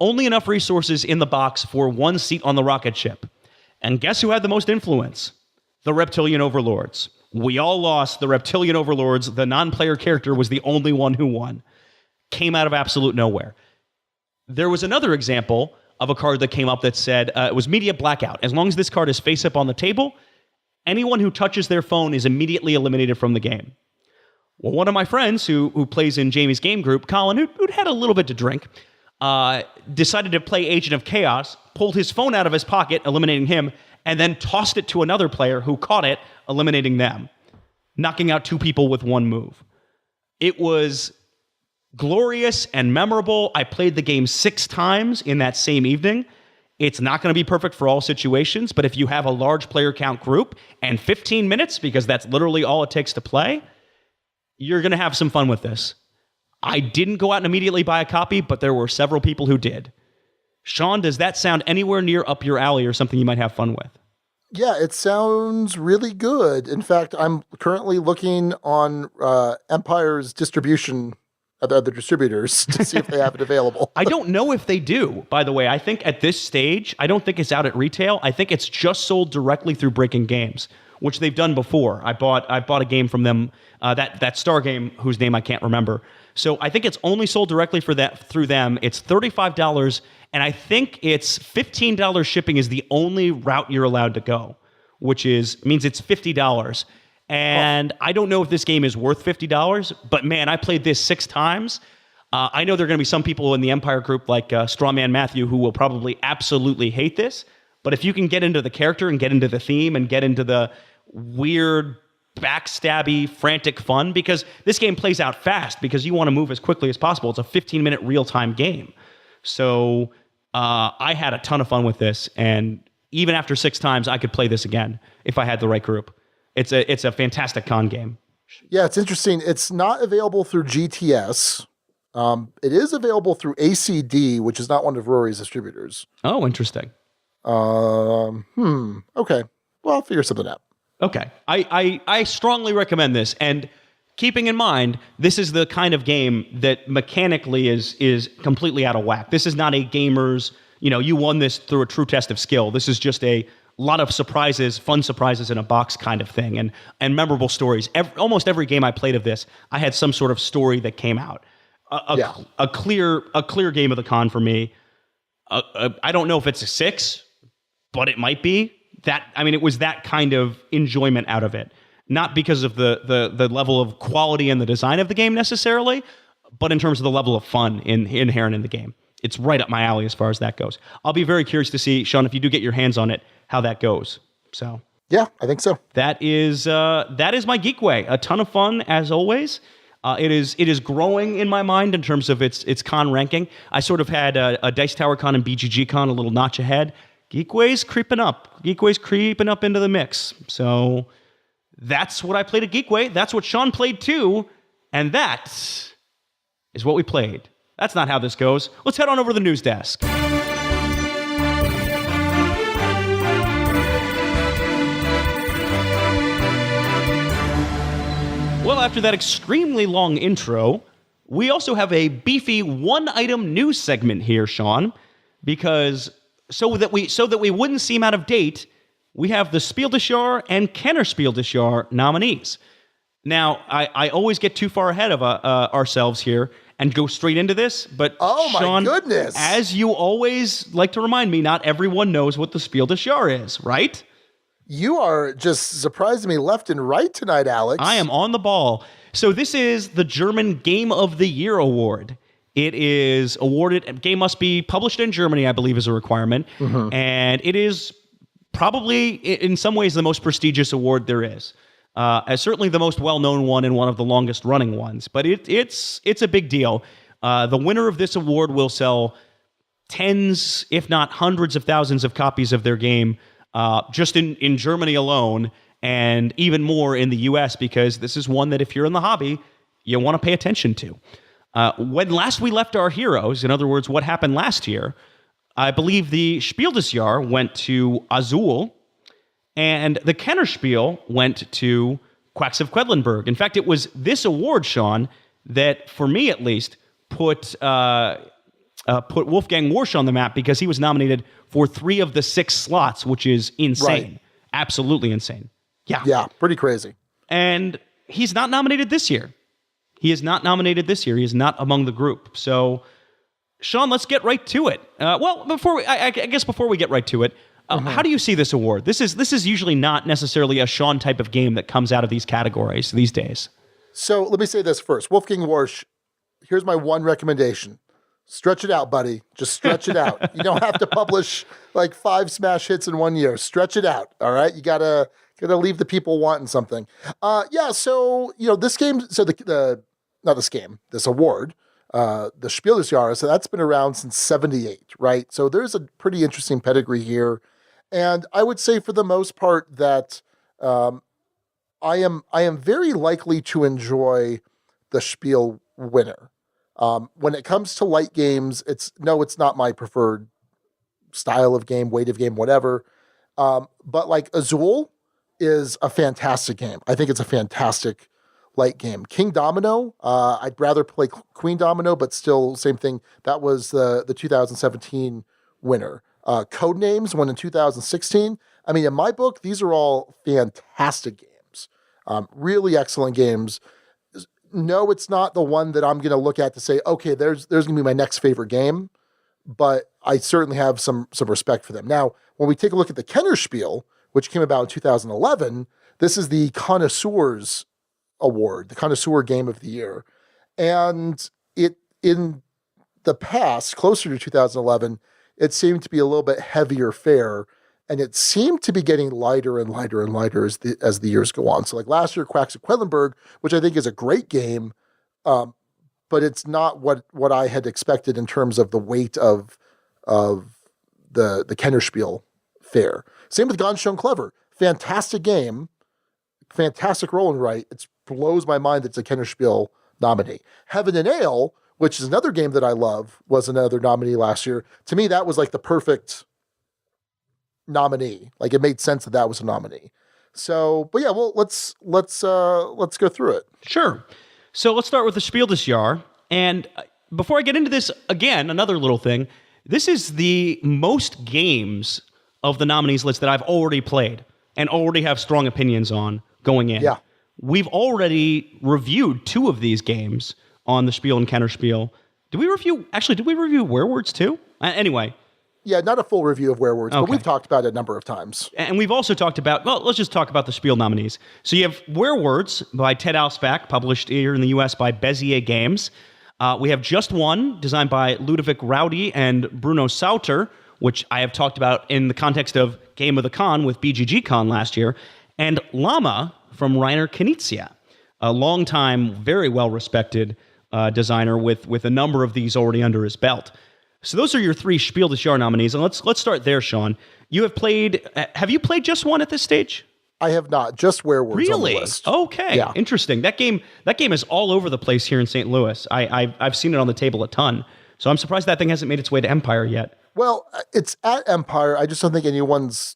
Speaker 1: only enough resources in the box for 1 seat on the rocket ship. And guess who had the most influence? The Reptilian Overlords. We all lost. The Reptilian Overlords, the non-player character, was the only one who won. Came out of absolute nowhere. There was another example of a card that came up that said, it was Media Blackout. As long as this card is face up on the table, anyone who touches their phone is immediately eliminated from the game. Well, one of my friends who plays in Jamie's game group, Colin, who'd had a little bit to drink, decided to play Agent of Chaos, pulled his phone out of his pocket, eliminating him, and then tossed it to another player who caught it, eliminating them, knocking out 2 people with 1 move. It was glorious and memorable. I played the game 6 times in that same evening. It's not going to be perfect for all situations, but if you have a large player count group and 15 minutes, because that's literally all it takes to play, you're going to have some fun with this. I didn't go out and immediately buy a copy, but there were several people who did. Sean, does that sound anywhere near up your alley or something you might have fun with?
Speaker 3: Yeah, it sounds really good. In fact, I'm currently looking on Empire's distribution of other distributors to see if they have it available.
Speaker 1: I don't know if they do, by the way. I think at this stage, I don't think it's out at retail. I think it's just sold directly through Breaking Games, which they've done before. I bought a game from them, that Star game whose name I can't remember. So I think it's only sold directly through them. It's $35, and I think it's $15 shipping is the only route you're allowed to go, which means it's $50. And I don't know if this game is worth $50, but man, I played this 6 times. I know there are going to be some people in the Empire group like Strawman Matthew who will probably absolutely hate this, but if you can get into the character and get into the theme and get into the weird, backstabby, frantic fun, because this game plays out fast because you want to move as quickly as possible. It's a 15-minute real-time game. So I had a ton of fun with this, and even after 6 times, I could play this again if I had the right group. It's a fantastic con game.
Speaker 3: Yeah, it's interesting. It's not available through GTS. It is available through ACD, which is not one of Rory's distributors.
Speaker 1: Oh, interesting.
Speaker 3: Okay. Well, I'll figure something out.
Speaker 1: Okay. I strongly recommend this. And keeping in mind, this is the kind of game that mechanically is completely out of whack. This is not a gamer's, you won this through a true test of skill. This is just a lot of surprises, fun surprises in a box kind of thing, and memorable stories. Almost every game I played of this, I had some sort of story that came out. A clear game of the con for me. I don't know if it's a 6, but it might be. It was that kind of enjoyment out of it. Not because of the level of quality and the design of the game necessarily, but in terms of the level of fun inherent in the game. It's right up my alley as far as that goes. I'll be very curious to see, Sean, if you do get your hands on it, how that goes. So
Speaker 3: yeah, I think so.
Speaker 1: That is my Geek Way. A ton of fun as always. It is growing in my mind in terms of its con ranking. I sort of had a Dice Tower Con and BGG Con a little notch ahead. Geek Way's creeping up. Geek Way's creeping up into the mix. So that's what I played at Geek Way. That's what Sean played too. And that is what we played. That's not how this goes. Let's head on over to the news desk. Well, after that extremely long intro, we also have a beefy one-item news segment here, Sean, because so that we wouldn't seem out of date, we have the Spiel des Jahres and Kennerspiel nominees. Now, I always get too far ahead of ourselves here and go straight into this, but Sean,
Speaker 3: my goodness,
Speaker 1: as you always like to remind me, not everyone knows what the Spiel des Jahres is, right?
Speaker 3: You are just surprising me left and right tonight, Alex.
Speaker 1: I am on the ball. So this is the German Game of the Year award. It is awarded, game must be published in Germany, I believe is a requirement. Mm-hmm. And it is probably, in some ways, the most prestigious award there is. As certainly the most well-known one and one of the longest-running ones. But it's a big deal. The winner of this award will sell tens, if not hundreds of thousands of copies of their game just in Germany alone, and even more in the U.S., because this is one that if you're in the hobby, you want to pay attention to. When last we left our heroes, in other words, what happened last year, I believe the Spiel des Jahres went to Azul, and the Kennerspiel went to Quacks of Quedlinburg. In fact, it was this award, Sean, that, for me at least, put Wolfgang Warsch on the map, because he was nominated for 3 of the 6 slots, which is insane. Right. Absolutely insane. Yeah,
Speaker 3: pretty crazy.
Speaker 1: And he's not nominated this year. He is not not among the group. So, Sean, let's get right to it. Before we get right to it, how do you see this award? This is usually not necessarily a Sean type of game that comes out of these categories these days.
Speaker 3: So let me say this first. Wolfgang Warsch, here's my one recommendation. Stretch it out, buddy. Just stretch it out. You don't have to publish like 5 smash hits in 1 year. Stretch it out. All right. You gotta leave the people wanting something. So this game. So this award, the Spiel des Jahres. So that's been around since '78, right? So there's a pretty interesting pedigree here, and I would say for the most part that I am very likely to enjoy the Spiel winner. When it comes to light games, it's not my preferred style of game, weight of game, whatever. But like Azul is a fantastic game. I think it's a fantastic light game. King Domino, I'd rather play Queen Domino, but still same thing. That was the 2017 winner. Codenames won in 2016. I mean, in my book, these are all fantastic games. Really excellent games. No, it's not the one that I'm going to look at to say, okay, there's going to be my next favorite game, but I certainly have some respect for them. Now, when we take a look at the Kennerspiel, which came about in 2011, this is the Connoisseurs Award, the Connoisseur Game of the Year. And it, in the past, closer to 2011, it seemed to be a little bit heavier fare, and it seemed to be getting lighter and lighter and lighter as the years go on. So like last year, Quacks of Quedlinburg, which I think is a great game, but it's not what I had expected in terms of the weight of the Kennerspiel fare. Same with Ganz schön clever. Fantastic game, fantastic roll and write. It blows my mind that it's a Kennerspiel nominee. Heaven and Ale, which is another game that I love, was another nominee last year. To me, that was like the perfect nominee. Like it made sense that was a nominee. So, but yeah, well, let's go through it.
Speaker 1: Sure. So let's start with the Spiel des Jahres. And before I get into this, again, another little thing. This is the most games of the nominees list that I've already played and already have strong opinions on going in.
Speaker 3: Yeah.
Speaker 1: We've already reviewed 2 of these games on the Spiel and Kennerspiel. Did we review Werewords too? Anyway.
Speaker 3: Yeah, not a full review of Werewords, but
Speaker 1: Okay.
Speaker 3: we've talked about it a number of times.
Speaker 1: And we've also talked about, well, let's just talk about the Spiel nominees. So you have Werewords by Ted Alspach, published here in the U.S. by Bezier Games. We have Just One, designed by Ludovic Rowdy and Bruno Sauter, which I have talked about in the context of Game of the Con with BGG Con last year. And Llama from Rainer Knizia, a longtime, very well-respected designer with a number of these already under his belt. So those are your 3 Spiel des Jahres nominees, and let's start there, Sean. Have you played Just One at this stage?
Speaker 3: I have not, just Werewords on the list.
Speaker 1: Okay,
Speaker 3: Yeah.
Speaker 1: Interesting. That game is all over the place here in St. Louis. I've seen it on the table a ton, so I'm surprised that thing hasn't made its way to Empire yet.
Speaker 3: Well, it's at Empire. I just don't think anyone's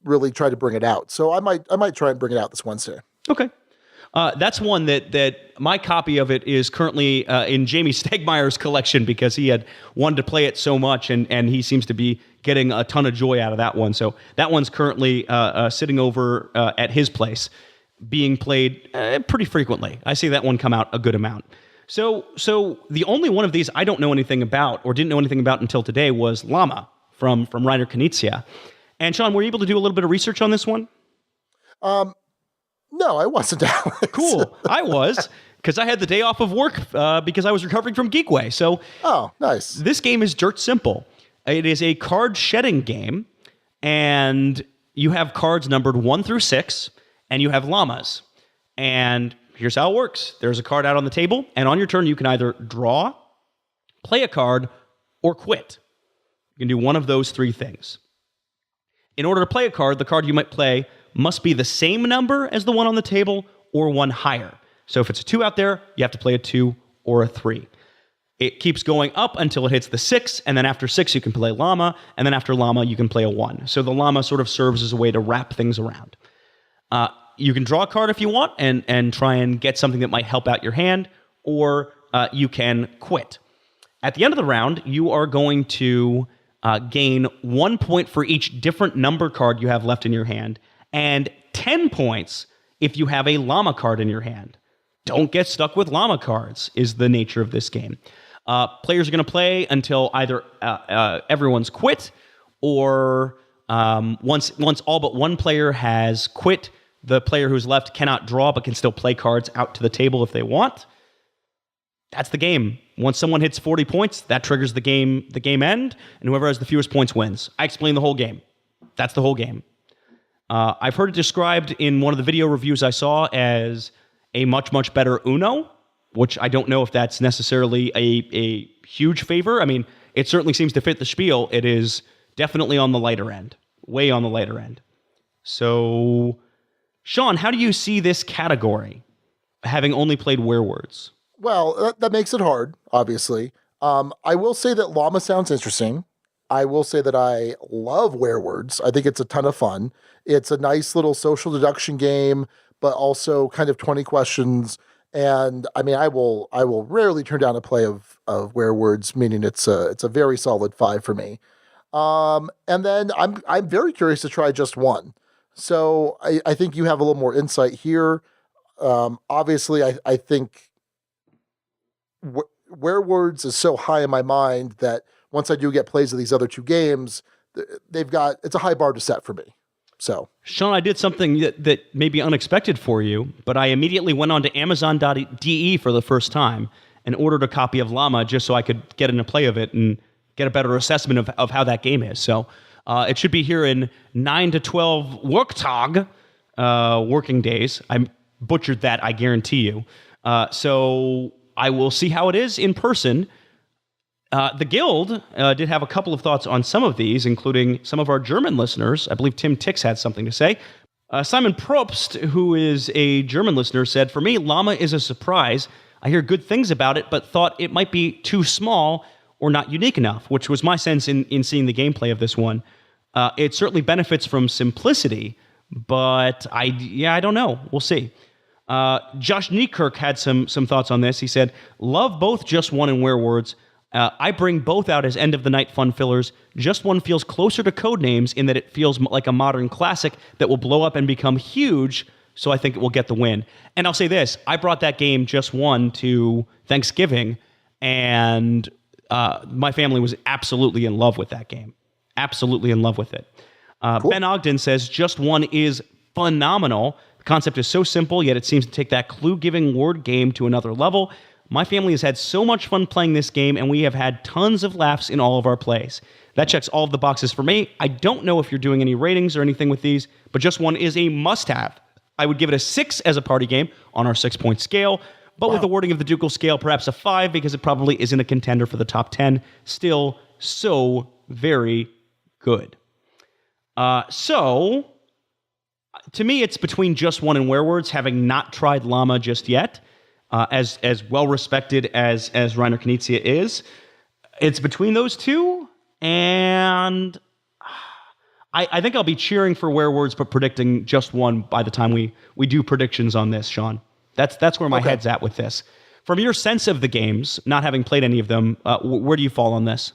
Speaker 3: really tried to bring it out. So I might try and bring it out this Wednesday.
Speaker 1: Okay. That's one that my copy of it is currently in Jamie Stegmeier's collection because he had wanted to play it so much, and he seems to be getting a ton of joy out of that one. So that one's currently sitting over at his place, being played pretty frequently. I see that one come out a good amount. So the only one of these I don't know anything about or didn't know anything about until today was Llama from Rainer Knizia. And Sean, were you able to do a little bit of research on this one?
Speaker 3: No, I wasn't, Alex.
Speaker 1: Cool. I was, because I had the day off of work because I was recovering from Geekway. So
Speaker 3: Oh, nice.
Speaker 1: this game is dirt simple. It is a card shedding game, and you have cards numbered 1 through 6, and you have llamas. And here's how it works. There's a card out on the table, and on your turn, you can either draw, play a card, or quit. You can do one of those 3 things. In order to play a card, the card you might play must be the same number as the one on the table or one higher. So if it's a 2 out there, you have to play a 2 or a 3. It keeps going up until it hits the 6, and then after 6 you can play llama, and then after llama you can play a 1. So the llama sort of serves as a way to wrap things around. You can draw a card if you want and try and get something that might help out your hand, or you can quit. At the end of the round, you are going to gain 1 point for each different number card you have left in your hand, and 10 points if you have a llama card in your hand. Don't get stuck with llama cards is the nature of this game. Players are going to play until either everyone's quit, or once all but one player has quit, the player who's left cannot draw but can still play cards out to the table if they want. That's the game. Once someone hits 40 points, that triggers the game end, and whoever has the fewest points wins. I explained the whole game. That's the whole game. I've heard it described in one of the video reviews I saw as a much, much better Uno, which I don't know if that's necessarily a huge favor. I mean, it certainly seems to fit the spiel. It is definitely on the lighter end, way on the lighter end. So, Sean, how do you see this category, having only played Werewords?
Speaker 3: Well, that makes it hard, obviously. I will say that llama sounds interesting. I will say that I love Werewords. I think it's a ton of fun. It's a nice little social deduction game, but also kind of 20 questions. And I mean, I will rarely turn down a play of Werewords, meaning it's a very solid 5 for me. And then I'm very curious to try Just One. So I think you have a little more insight here. Obviously, I think Werewords is so high in my mind that once I do get plays of these other 2 games, it's a high bar to set for me. So,
Speaker 1: Sean, I did something that may be unexpected for you, but I immediately went on to Amazon.de for the first time and ordered a copy of Llama just so I could get in a play of it and get a better assessment of how that game is. So it should be here in 9 to 12 Werktag, working days. I butchered that, I guarantee you. So I will see how it is in person. The Guild did have a couple of thoughts on some of these, including some of our German listeners. I believe Tim Tix had something to say. Simon Probst, who is a German listener, said, "For me, Llama is a surprise. I hear good things about it, but thought it might be too small or not unique enough," which was my sense in seeing the gameplay of this one. It certainly benefits from simplicity, but I don't know. We'll see. Josh Niekirk had some thoughts on this. He said, "Love both Just One and Werewords. I bring both out as end-of-the-night fun fillers. Just One feels closer to Codenames in that it feels like a modern classic that will blow up and become huge, so I think it will get the win. And I'll say this, I brought that game, Just One, to Thanksgiving, and my family was absolutely in love with that game. Absolutely in love with it. Cool. Ben Ogden says, Just One is phenomenal. The concept is so simple, yet it seems to take that clue-giving word game to another level. My family has had so much fun playing this game, and we have had tons of laughs in all of our plays. That checks all of the boxes for me. I don't know if you're doing any ratings or anything with these, but Just One is a must-have. I would give it a 6 as a party game on our 6-point scale, but with the wording of the Ducal scale, perhaps a 5, because it probably isn't a contender for the top 10. Still so very good. So, to me, it's between Just One and Werewords, having not tried Llama just yet. As well-respected as Reiner Knizia is. It's between those two, and I think I'll be cheering for Werewords, but predicting Just One by the time we do predictions on this, Sean. That's where my head's at with this. From your sense of the games, not having played any of them, where do you fall on this?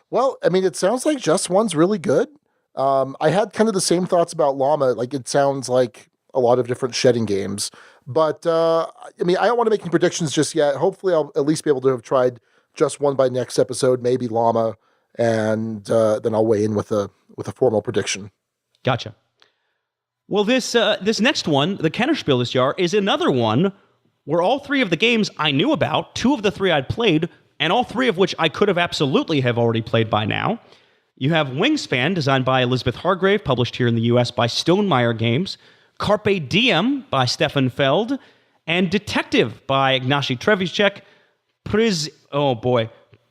Speaker 3: Well, I mean, it sounds like Just One's really good. I had kind of the same thoughts about Llama. Like, it sounds like a lot of different shedding games. But, I mean, I don't want to make any predictions just yet. Hopefully, I'll at least be able to have tried Just One by next episode, maybe Llama, and then I'll weigh in with a formal prediction.
Speaker 1: Gotcha. Well, this next one, the Kennerspiel this year, is another one where all 3 of the games I knew about, 2 of the 3 I'd played, and all 3 of which I could have absolutely have already played by now. You have Wingspan, designed by Elizabeth Hargrave, published here in the U.S. by Stonemaier Games, Carpe Diem by Stefan Feld, and Detective by Ignacy Trzewiczek,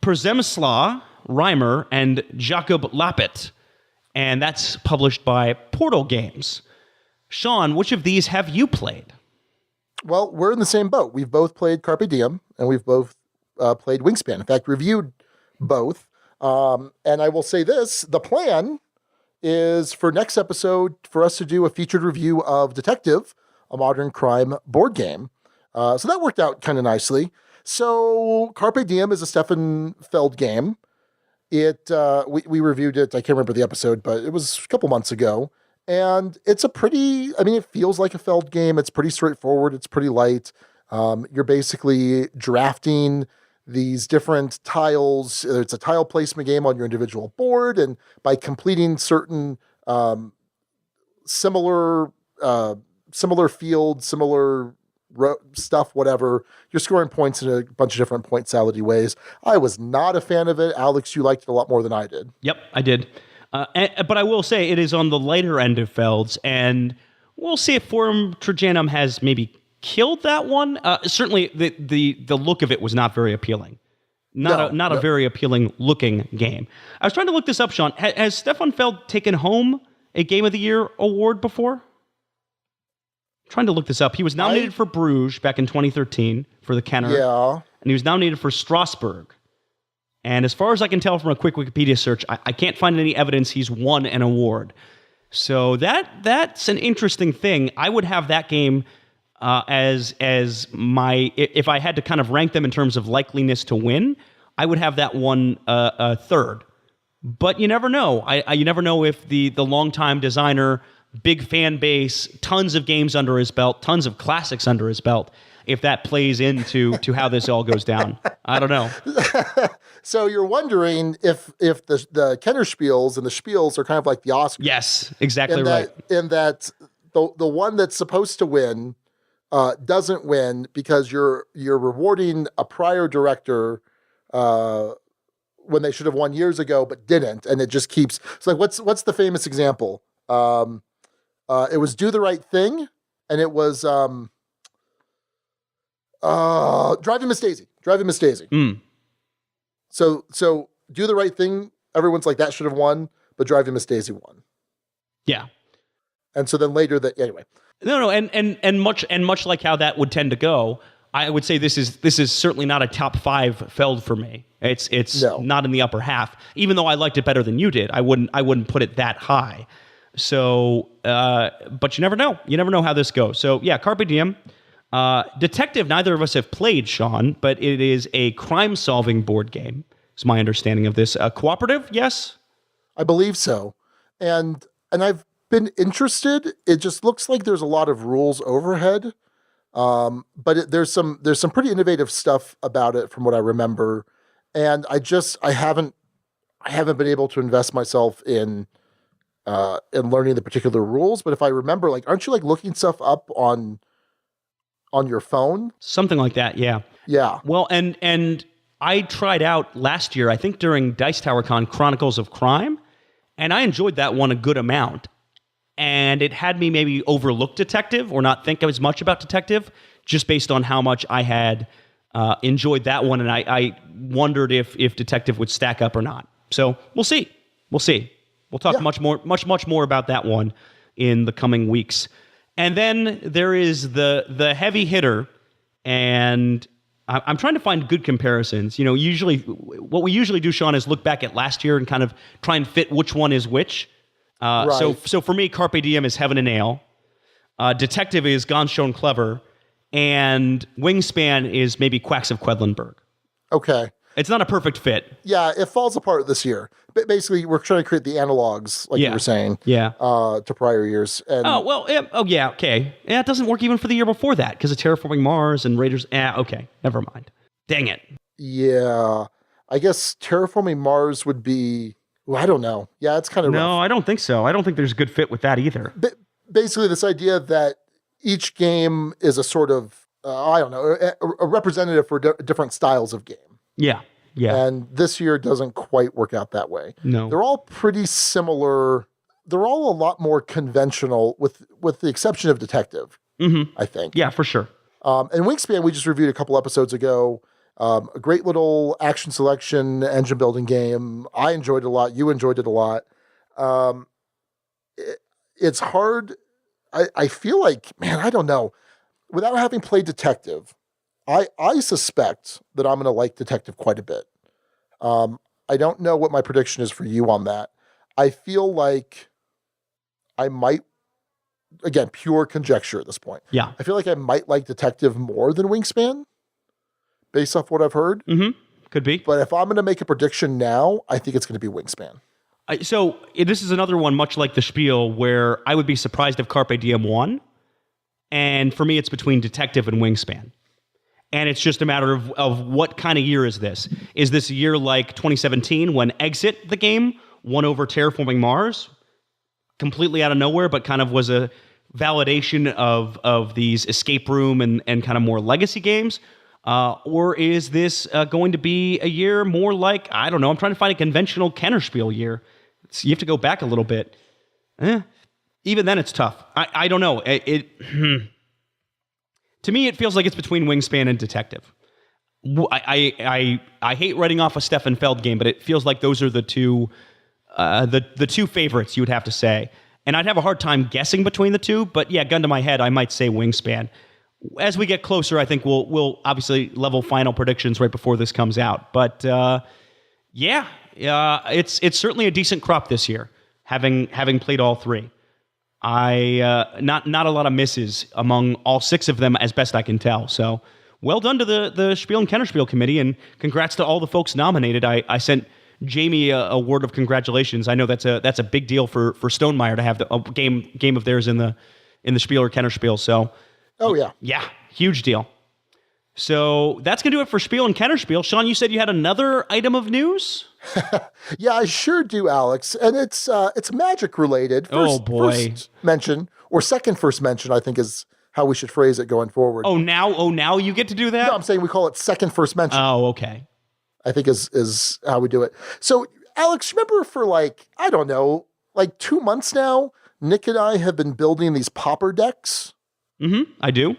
Speaker 1: Przemysław Reimer, and Jakub Lapit. And that's published by Portal Games. Sean, which of these have you played?
Speaker 3: Well, we're in the same boat. We've both played Carpe Diem, and we've both played Wingspan. In fact, reviewed both. And I will say this, the plan is for next episode for us to do a featured review of Detective, a modern crime board game. So that worked out kind of nicely. So Carpe Diem is a Stefan Feld game. We reviewed it, I can't remember the episode, but it was a couple months ago. And it's it feels like a Feld game. It's pretty straightforward. It's pretty light. You're basically drafting these different tiles. It's a tile placement game on your individual board, and by completing certain similar fields, similar stuff, whatever, you're scoring points in a bunch of different point salad-y ways. I was not a fan of it. Alex, you liked it a lot more than I did.
Speaker 1: Yep, I did. But I will say it is on the lighter end of Feld's, and we'll see if Forum Trajanum has maybe killed that one. Certainly, the look of it was not very appealing. Not a very appealing looking game. I was trying to look this up, Sean. Has Stefan Feld taken home a Game of the Year award before? I'm trying to look this up. He was nominated for Bruges back in 2013 for the Kenner.
Speaker 3: Yeah.
Speaker 1: And he was nominated for Strasbourg. And as far as I can tell from a quick Wikipedia search, I can't find any evidence he's won an award. So that's an interesting thing. I would have that game as my, if I had to kind of rank them in terms of likeliness to win, I would have that one third. But you never know. You never know if the longtime designer, big fan base, tons of games under his belt, tons of classics under his belt, if that plays into how this all goes down. I don't know.
Speaker 3: So you're wondering if the Kennerspiels and the Spiels are kind of like the Oscars.
Speaker 1: Yes, exactly right.
Speaker 3: In that the one that's supposed to win doesn't win because you're rewarding a prior director when they should have won years ago but didn't, and it just keeps. It's like what's the famous example? It was Do the Right Thing, and it was Driving Miss Daisy. Driving Miss Daisy.
Speaker 1: Mm.
Speaker 3: So Do the Right Thing, everyone's like, that should have won, but Driving Miss Daisy won.
Speaker 1: Yeah.
Speaker 3: And so then later anyway.
Speaker 1: No, and much like how that would tend to go, I would say this is certainly not a top 5 Feld for me. It's not in the upper half. Even though I liked it better than you did, I wouldn't put it that high. So, but you never know. You never know how this goes. So yeah, Carpe Diem. Detective, neither of us have played, Sean, but it is a crime-solving board game is my understanding of this. Cooperative, yes?
Speaker 3: I believe so. And I've been interested. It just looks like there's a lot of rules overhead. But there's some pretty innovative stuff about it from what I remember. And I haven't been able to invest myself in learning the particular rules. But if I remember, like, aren't you like looking stuff up on your phone?
Speaker 1: Something like that, yeah.
Speaker 3: Yeah.
Speaker 1: Well, and I tried out last year, I think during Dice Tower Con, Chronicles of Crime, and I enjoyed that one a good amount. And it had me maybe overlook Detective or not think as much about Detective, just based on how much I had enjoyed that one, and I wondered if Detective would stack up or not. So we'll see. We'll talk much more about that one in the coming weeks. And then there is the heavy hitter, and I'm trying to find good comparisons. You know, what we usually do, Sean, is look back at last year and kind of try and fit which one is which.
Speaker 3: Right.
Speaker 1: So for me, Carpe Diem is Heaven and Ale. Detective is Gone Shown Clever. And Wingspan is maybe Quacks of Quedlinburg.
Speaker 3: Okay.
Speaker 1: It's not a perfect fit.
Speaker 3: Yeah, it falls apart this year. But basically, we're trying to create the analogs, like you were saying, to prior years. And
Speaker 1: okay. Yeah, it doesn't work even for the year before that because of Terraforming Mars and Raiders. Okay, never mind. Dang it.
Speaker 3: Yeah, I guess Terraforming Mars would be, well, I don't know. Yeah, it's kind of rough.
Speaker 1: No, I don't think so. I don't think there's a good fit with that either.
Speaker 3: But basically, this idea that each game is a sort of, I don't know, a representative for different styles of game.
Speaker 1: Yeah.
Speaker 3: And this year doesn't quite work out that way.
Speaker 1: No.
Speaker 3: They're all pretty similar. They're all a lot more conventional, with the exception of Detective, I think.
Speaker 1: Yeah, for sure.
Speaker 3: And Wingspan, we just reviewed a couple episodes ago. A great little action selection, engine building game. I enjoyed it a lot. You enjoyed it a lot. It's hard. I feel like, man, I don't know. Without having played Detective, I suspect that I'm going to like Detective quite a bit. I don't know what my prediction is for you on that. I feel like I might, again, pure conjecture at this point.
Speaker 1: Yeah.
Speaker 3: I feel like I might like Detective more than Wingspan, based off what I've heard.
Speaker 1: Could be.
Speaker 3: But if I'm going to make a prediction now, I think it's going to be Wingspan.
Speaker 1: So this is another one, much like the Spiel, where I would be surprised if Carpe Diem won. And for me, it's between Detective and Wingspan. And it's just a matter of what kind of year is this? Is this a year like 2017 when Exit, the game, won over Terraforming Mars? Completely out of nowhere, but kind of was a validation of these escape room and kind of more legacy games? Or is this going to be a year more like, I don't know, I'm trying to find a conventional Kennerspiel year. You have to go back a little bit. Even then, it's tough. I don't know. To me, it feels like it's between Wingspan and Detective. I hate writing off a Stefan Feld game, but it feels like those are the two favorites, you would have to say. And I'd have a hard time guessing between the two, but yeah, gun to my head, I might say Wingspan. As we get closer, I think we'll obviously level final predictions right before this comes out. But it's certainly a decent crop this year, having played all three. Not a lot of misses among all six of them, as best I can tell. So well done to the Spiel and Kennerspiel committee, and congrats to all the folks nominated. I sent Jamie a word of congratulations. I know that's a big deal for Stonemeyer to have a game of theirs in the Spiel or Kennerspiel. So.
Speaker 3: Oh, yeah.
Speaker 1: Yeah, huge deal. So that's going to do it for Spiel and Kennerspiel. Sean, you said you had another item of news?
Speaker 3: Yeah, I sure do, Alex. And it's magic related. First mention, or second first mention, I think is how we should phrase it going forward.
Speaker 1: Oh, now you get to do that?
Speaker 3: No, I'm saying we call it second first mention.
Speaker 1: Oh, okay.
Speaker 3: I think is how we do it. So, Alex, remember for I don't know, 2 months now, Nick and I have been building these popper decks.
Speaker 1: I do.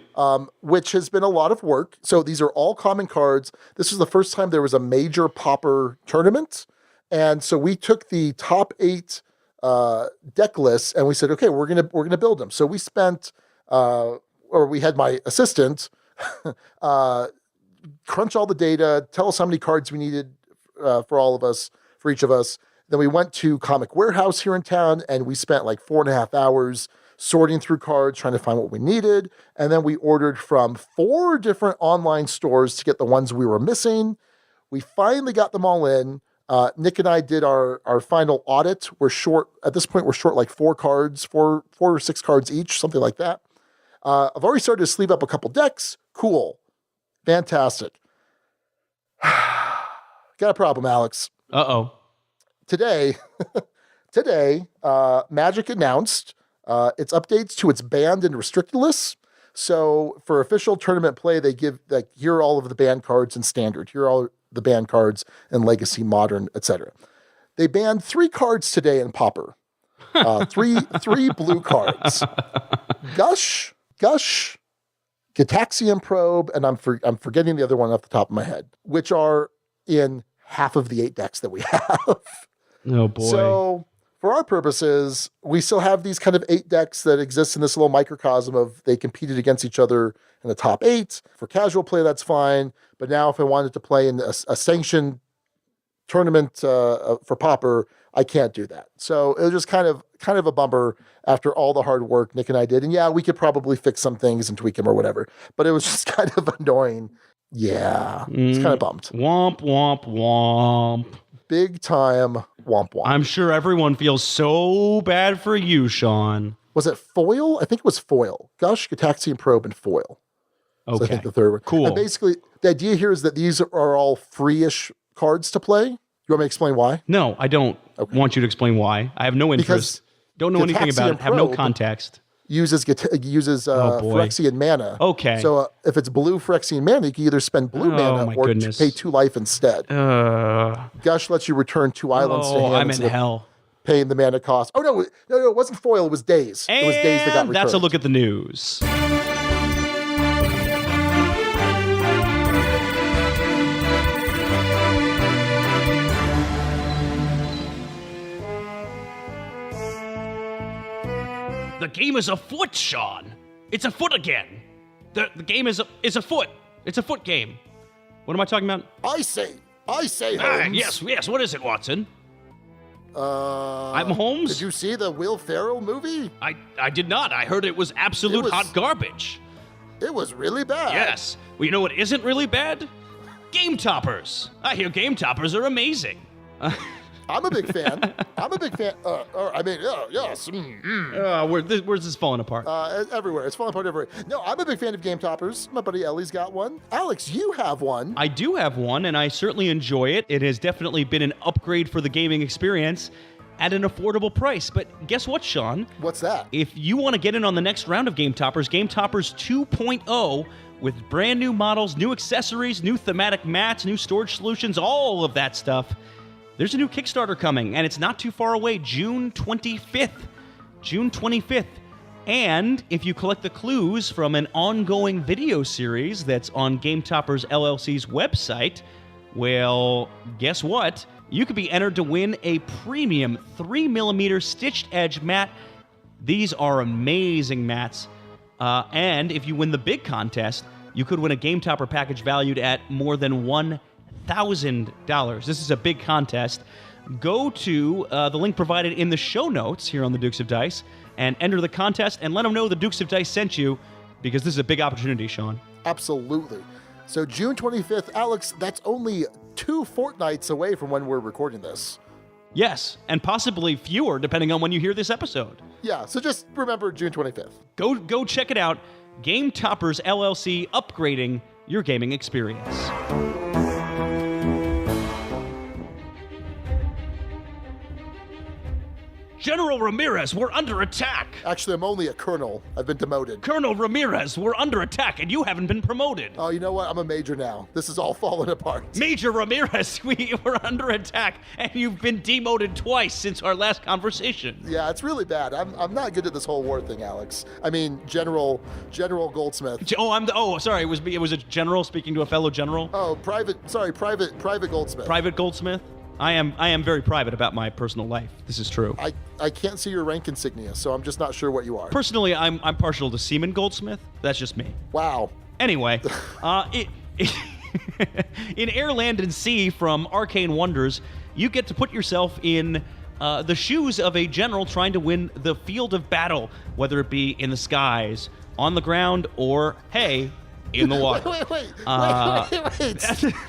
Speaker 3: Which has been a lot of work. So these are all common cards. This was the first time there was a major popper tournament. And so we took the top 8 deck lists and we said, okay, we're gonna build them. So we spent, or we had my assistant crunch all the data, tell us how many cards we needed for each of us. Then we went to Comic Warehouse here in town and we spent 4.5 hours sorting through cards, trying to find what we needed. And then we ordered from 4 different online stores to get the ones we were missing. We finally got them all in. Nick and I did our final audit. We're short, at this point, we're short like 4 or 6 cards each, something like that. I've already started to sleeve up a couple decks. Cool. Fantastic. Got a problem, Alex.
Speaker 1: Uh-oh.
Speaker 3: Today, Magic announced its updates to its banned and restricted lists. So for official tournament play, they give like, here are all of the banned cards in standard. Here are all the banned cards in legacy, modern, etc. They banned 3 cards today in Pauper. Three blue cards. Gush, Gataxian Probe, and I'm forgetting the other one off the top of my head, which are in half of the 8 decks that we have.
Speaker 1: Oh boy.
Speaker 3: So for our purposes, we still have these kind of 8 decks that exist in this little microcosm of they competed against each other in the top 8. For casual play, that's fine. But now if I wanted to play in a sanctioned tournament for Pauper, I can't do that. So it was just kind of a bummer after all the hard work Nick and I did. And yeah, we could probably fix some things and tweak them or whatever. But it was just kind of annoying. Yeah, it's kind of bummed.
Speaker 1: Womp, womp, womp.
Speaker 3: Big time womp womp.
Speaker 1: I'm sure everyone feels so bad for you, Sean.
Speaker 3: Was it foil? I think it was foil. Gush, Gataxian Probe, and foil.
Speaker 1: Okay.
Speaker 3: So I think the third one.
Speaker 1: Cool.
Speaker 3: And basically, the idea here is that these are all free-ish cards to play. You want me to explain why?
Speaker 1: No, I don't want you to explain why. I have no interest. Don't know anything about it. Have no context.
Speaker 3: Uses Phyrexian mana.
Speaker 1: Okay.
Speaker 3: So if it's blue Phyrexian mana, you can either spend blue mana or pay 2 life instead. Gush lets you return 2 islands to hand.
Speaker 1: I'm in hell.
Speaker 3: Paying the mana cost. Oh, no, it wasn't foil. It was days.
Speaker 1: And
Speaker 3: it was days that got returned.
Speaker 1: That's a look at the news. The game is afoot, Sean. It's afoot again. The game is afoot. It's a foot game. What am I talking about?
Speaker 3: I say, Holmes.
Speaker 1: Yes. What is it, Watson? I'm Holmes.
Speaker 3: Did you see the Will Ferrell movie?
Speaker 1: I did not. I heard it was absolute hot garbage.
Speaker 3: It was really bad.
Speaker 1: Yes. Well, you know what isn't really bad? Game toppers. I hear game toppers are amazing.
Speaker 3: I'm a big fan. Yes.
Speaker 1: Where's this falling apart?
Speaker 3: Everywhere. It's falling apart everywhere. No, I'm a big fan of game toppers. My buddy Ellie's got one. Alex, you have one.
Speaker 1: I do have one, and I certainly enjoy it. It has definitely been an upgrade for the gaming experience at an affordable price. But guess what, Sean?
Speaker 3: What's that?
Speaker 1: If you want to get in on the next round of Game Toppers 2.0, with brand new models, new accessories, new thematic mats, new storage solutions, all of that stuff, there's a new Kickstarter coming, and it's not too far away, June 25th. And if you collect the clues from an ongoing video series that's on Game Toppers LLC's website, well, guess what? You could be entered to win a premium 3mm stitched edge mat. These are amazing mats. And if you win the big contest, you could win a Game Topper package valued at more than $1,000. This is a big contest. Go to the link provided in the show notes here on the Dukes of Dice and enter the contest and let them know the Dukes of Dice sent you, because this is a big opportunity, Sean.
Speaker 3: Absolutely. So June 25th, Alex, that's only 2 fortnights away from when we're recording this.
Speaker 1: Yes, and possibly fewer depending on when you hear this episode.
Speaker 3: Yeah, so just remember June 25th.
Speaker 1: Go check it out. Game Toppers LLC, upgrading your gaming experience. General Ramirez, we're under attack.
Speaker 3: Actually, I'm only a colonel. I've been demoted.
Speaker 1: Colonel Ramirez, we're under attack, and you haven't been promoted.
Speaker 3: Oh, you know what? I'm a major now. This is all falling apart.
Speaker 1: Major Ramirez, we're under attack, and you've been demoted twice since our last conversation.
Speaker 3: Yeah, it's really bad. I'm not good at this whole war thing, Alex. I mean, General Goldsmith.
Speaker 1: Sorry. It was a general speaking to a fellow general.
Speaker 3: Oh, Private Goldsmith.
Speaker 1: Private Goldsmith. I am very private about my personal life. This is true.
Speaker 3: I can't see your rank insignia, so I'm just not sure what you are.
Speaker 1: Personally, I'm partial to Seaman Goldsmith. That's just me.
Speaker 3: Wow.
Speaker 1: Anyway, in Air, Land, and Sea from Arcane Wonders, you get to put yourself in the shoes of a general trying to win the field of battle, whether it be in the skies, on the ground, or, hey, in the water.
Speaker 3: Wait.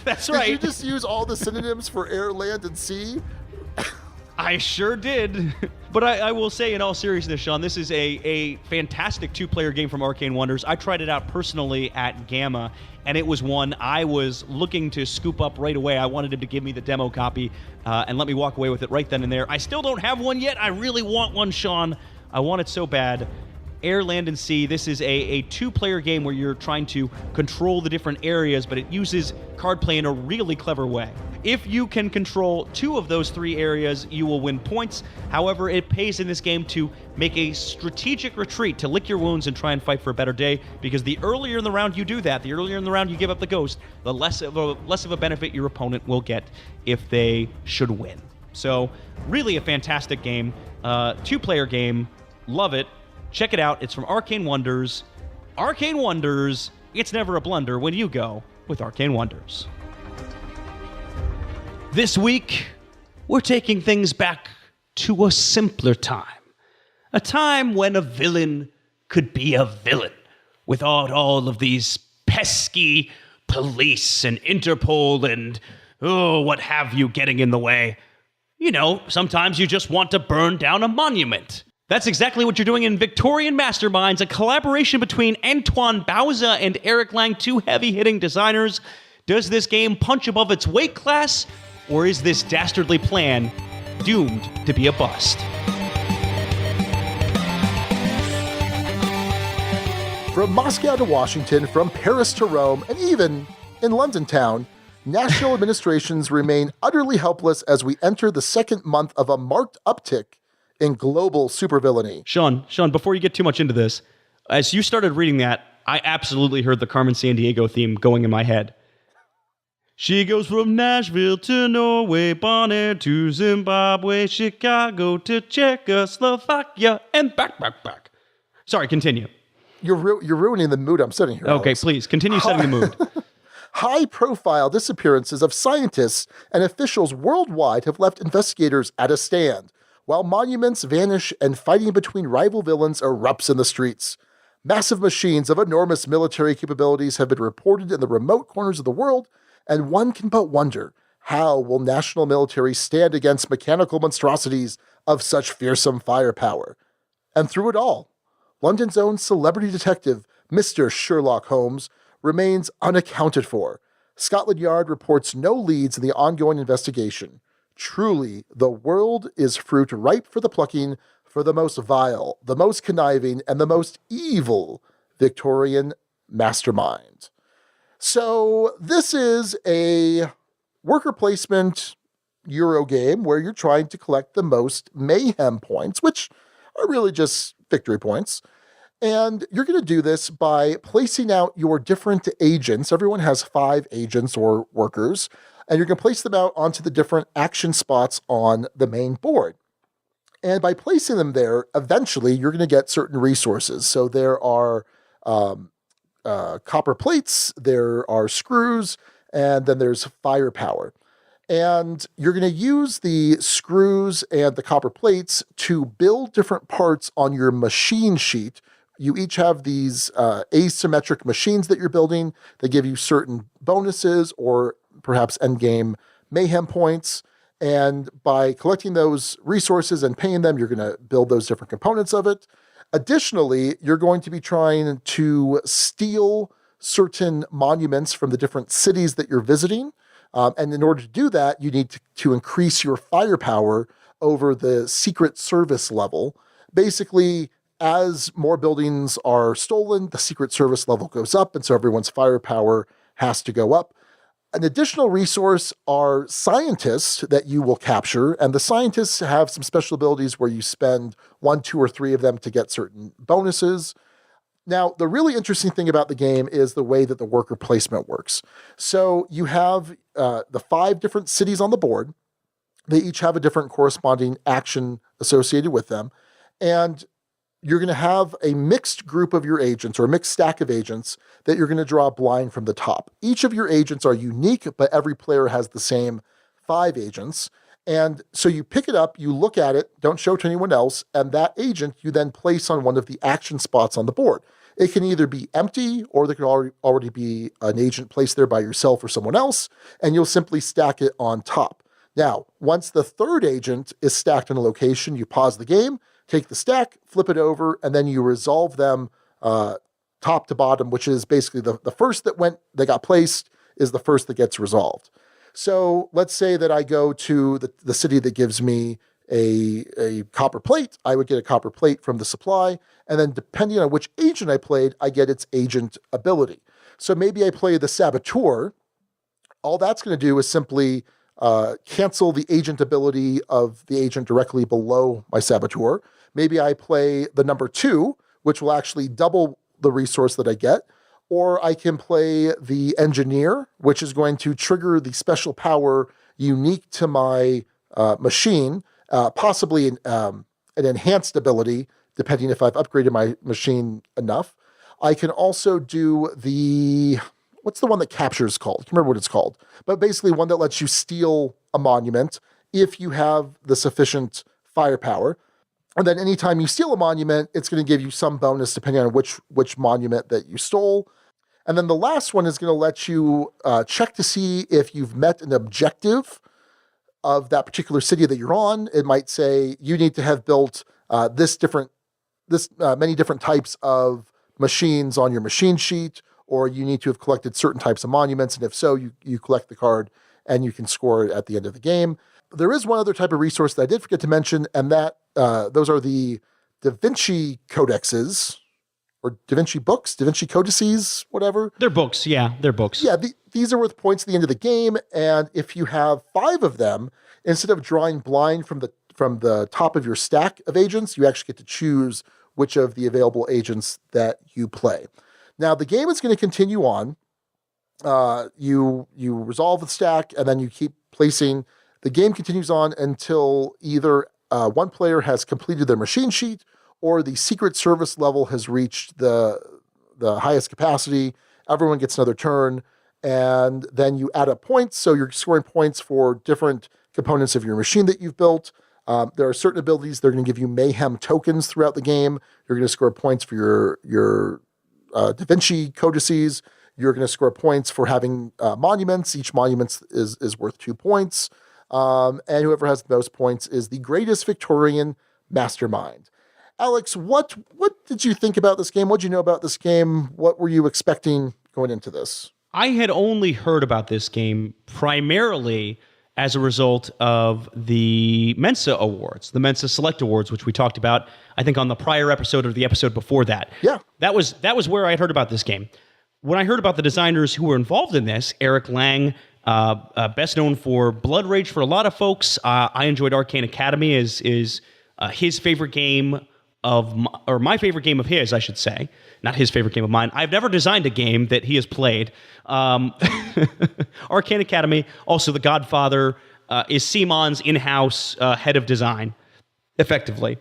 Speaker 1: That's
Speaker 3: Did
Speaker 1: right.
Speaker 3: you just use all the synonyms for air, land, and sea?
Speaker 1: I sure did. But I will say, in all seriousness, Sean, this is a fantastic two-player game from Arcane Wonders. I tried it out personally at Gamma, and it was one I was looking to scoop up right away. I wanted him to give me the demo copy and let me walk away with it right then and there. I still don't have one yet. I really want one, Sean. I want it so bad. Air, Land, and Sea. This is a two-player game where you're trying to control the different areas, but it uses card play in a really clever way. If you can control 2 of those 3 areas, you will win points. However, it pays in this game to make a strategic retreat, to lick your wounds and try and fight for a better day, because the earlier in the round you do that, the earlier in the round you give up the ghost, the less of a benefit your opponent will get if they should win. So, really a fantastic game. Two-player game. Love it. Check it out. It's from Arcane Wonders. Arcane Wonders. It's never a blunder when you go with Arcane Wonders. This week, we're taking things back to a simpler time. A time when a villain could be a villain without all of these pesky police and Interpol and, what have you getting in the way. You know, sometimes you just want to burn down a monument. That's exactly what you're doing in Victorian Masterminds, a collaboration between Antoine Bauza and Eric Lang, 2 heavy-hitting designers. Does this game punch above its weight class, or is this dastardly plan doomed to be a bust?
Speaker 3: From Moscow to Washington, from Paris to Rome, and even in London town, national administrations remain utterly helpless as we enter the second month of a marked uptick in global supervillainy.
Speaker 1: Sean, before you get too much into this, as you started reading that, I absolutely heard the Carmen Sandiego theme going in my head. She goes from Nashville to Norway, Bonnet to Zimbabwe, Chicago to Czechoslovakia, and back. Sorry, continue.
Speaker 3: You're ruining the mood I'm setting here,
Speaker 1: Okay,
Speaker 3: Alex.
Speaker 1: please, continue setting the mood.
Speaker 3: High-profile disappearances of scientists and officials worldwide have left investigators at a stand, while monuments vanish and fighting between rival villains erupts in the streets. Massive machines of enormous military capabilities have been reported in the remote corners of the world, and one can but wonder, how will national military stand against mechanical monstrosities of such fearsome firepower? And through it all, London's own celebrity detective, Mr. Sherlock Holmes, remains unaccounted for. Scotland Yard reports no leads in the ongoing investigation. Truly, the world is fruit ripe for the plucking for the most vile, the most conniving, and the most evil Victorian mastermind. So this is a worker placement Euro game where you're trying to collect the most mayhem points, which are really just victory points. And you're going to do this by placing out your different agents. Everyone has 5 agents or workers, and you're going to place them out onto the different action spots on the main board. And by placing them there, eventually you're going to get certain resources. So there are copper plates, there are screws, and then there's firepower. And you're going to use the screws and the copper plates to build different parts on your machine sheet. You each have these asymmetric machines that you're building. They give you certain bonuses or perhaps endgame mayhem points. And by collecting those resources and paying them, you're going to build those different components of it. Additionally, you're going to be trying to steal certain monuments from the different cities that you're visiting. And in order to do that, you need to increase your firepower over the Secret Service level. Basically, as more buildings are stolen, the Secret Service level goes up, and so everyone's firepower has to go up. An additional resource are scientists that you will capture, and the scientists have some special abilities where you spend 1, 2, or 3 of them to get certain bonuses. Now, the really interesting thing about the game is the way that the worker placement works. So you have the 5 different cities on the board. They each have a different corresponding action associated with them. And you're going to have a mixed group of your agents or a mixed stack of agents that you're going to draw a blind from the top. Each of your agents are unique, but every player has the same 5 agents. And so you pick it up, you look at it, don't show it to anyone else, and that agent you then place on one of the action spots on the board. It can either be empty or there could already be an agent placed there by yourself or someone else, and you'll simply stack it on top. Now, once the third agent is stacked in a location, you pause the game, take the stack, flip it over, and then you resolve them top to bottom, which is basically the first that got placed is the first that gets resolved. So let's say that I go to the city that gives me a copper plate. I would get a copper plate from the supply, and then depending on which agent I played, I get its agent ability. So maybe I play the Saboteur. All that's going to do is simply cancel the agent ability of the agent directly below my Saboteur. Maybe I play the number 2, which will actually double the resource that I get. Or I can play the Engineer, which is going to trigger the special power unique to my machine, possibly an enhanced ability, depending if I've upgraded my machine enough. I can also do what's the one that captures called? I can't remember what it's called. But basically one that lets you steal a monument if you have the sufficient firepower. And then anytime you steal a monument, it's going to give you some bonus depending on which monument that you stole. And then the last one is going to let you check to see if you've met an objective of that particular city that you're on. It might say you need to have built many different types of machines on your machine sheet, or you need to have collected certain types of monuments. And if so, you collect the card and you can score it at the end of the game. There is one other type of resource that I did forget to mention, and that those are the Da Vinci codexes, or Da Vinci books, Da Vinci codices, whatever.
Speaker 1: They're books, yeah, they're books.
Speaker 3: Yeah, these are worth points at the end of the game, and if you have 5 of them, instead of drawing blind from the top of your stack of agents, you actually get to choose which of the available agents that you play. Now, the game is going to continue on. You resolve the stack, and then you keep placing. The game continues on until either one player has completed their machine sheet, or the Secret Service level has reached the highest capacity. Everyone gets another turn, and then you add up points. So you're scoring points for different components of your machine that you've built. There are certain abilities that are going to give you mayhem tokens throughout the game. You're going to score points for your Da Vinci codices. You're going to score points for having monuments. Each monument is worth 2 points. And whoever has the most points is the greatest Victorian mastermind. Alex, what did you think about this game? What did you know about this game? What were you expecting going into this?
Speaker 1: I had only heard about this game primarily as a result of the Mensa Awards, the Mensa Select Awards, which we talked about, I think, on the prior episode or the episode before that.
Speaker 3: Yeah.
Speaker 1: That was where I had heard about this game. When I heard about the designers who were involved in this, Eric Lang, best known for Blood Rage for a lot of folks. I enjoyed Arcane Academy is his favorite game or my favorite game of his, I should say. Not his favorite game of mine. I've never designed a game that he has played. Arcane Academy, also The Godfather, is CMON's in-house head of design, effectively.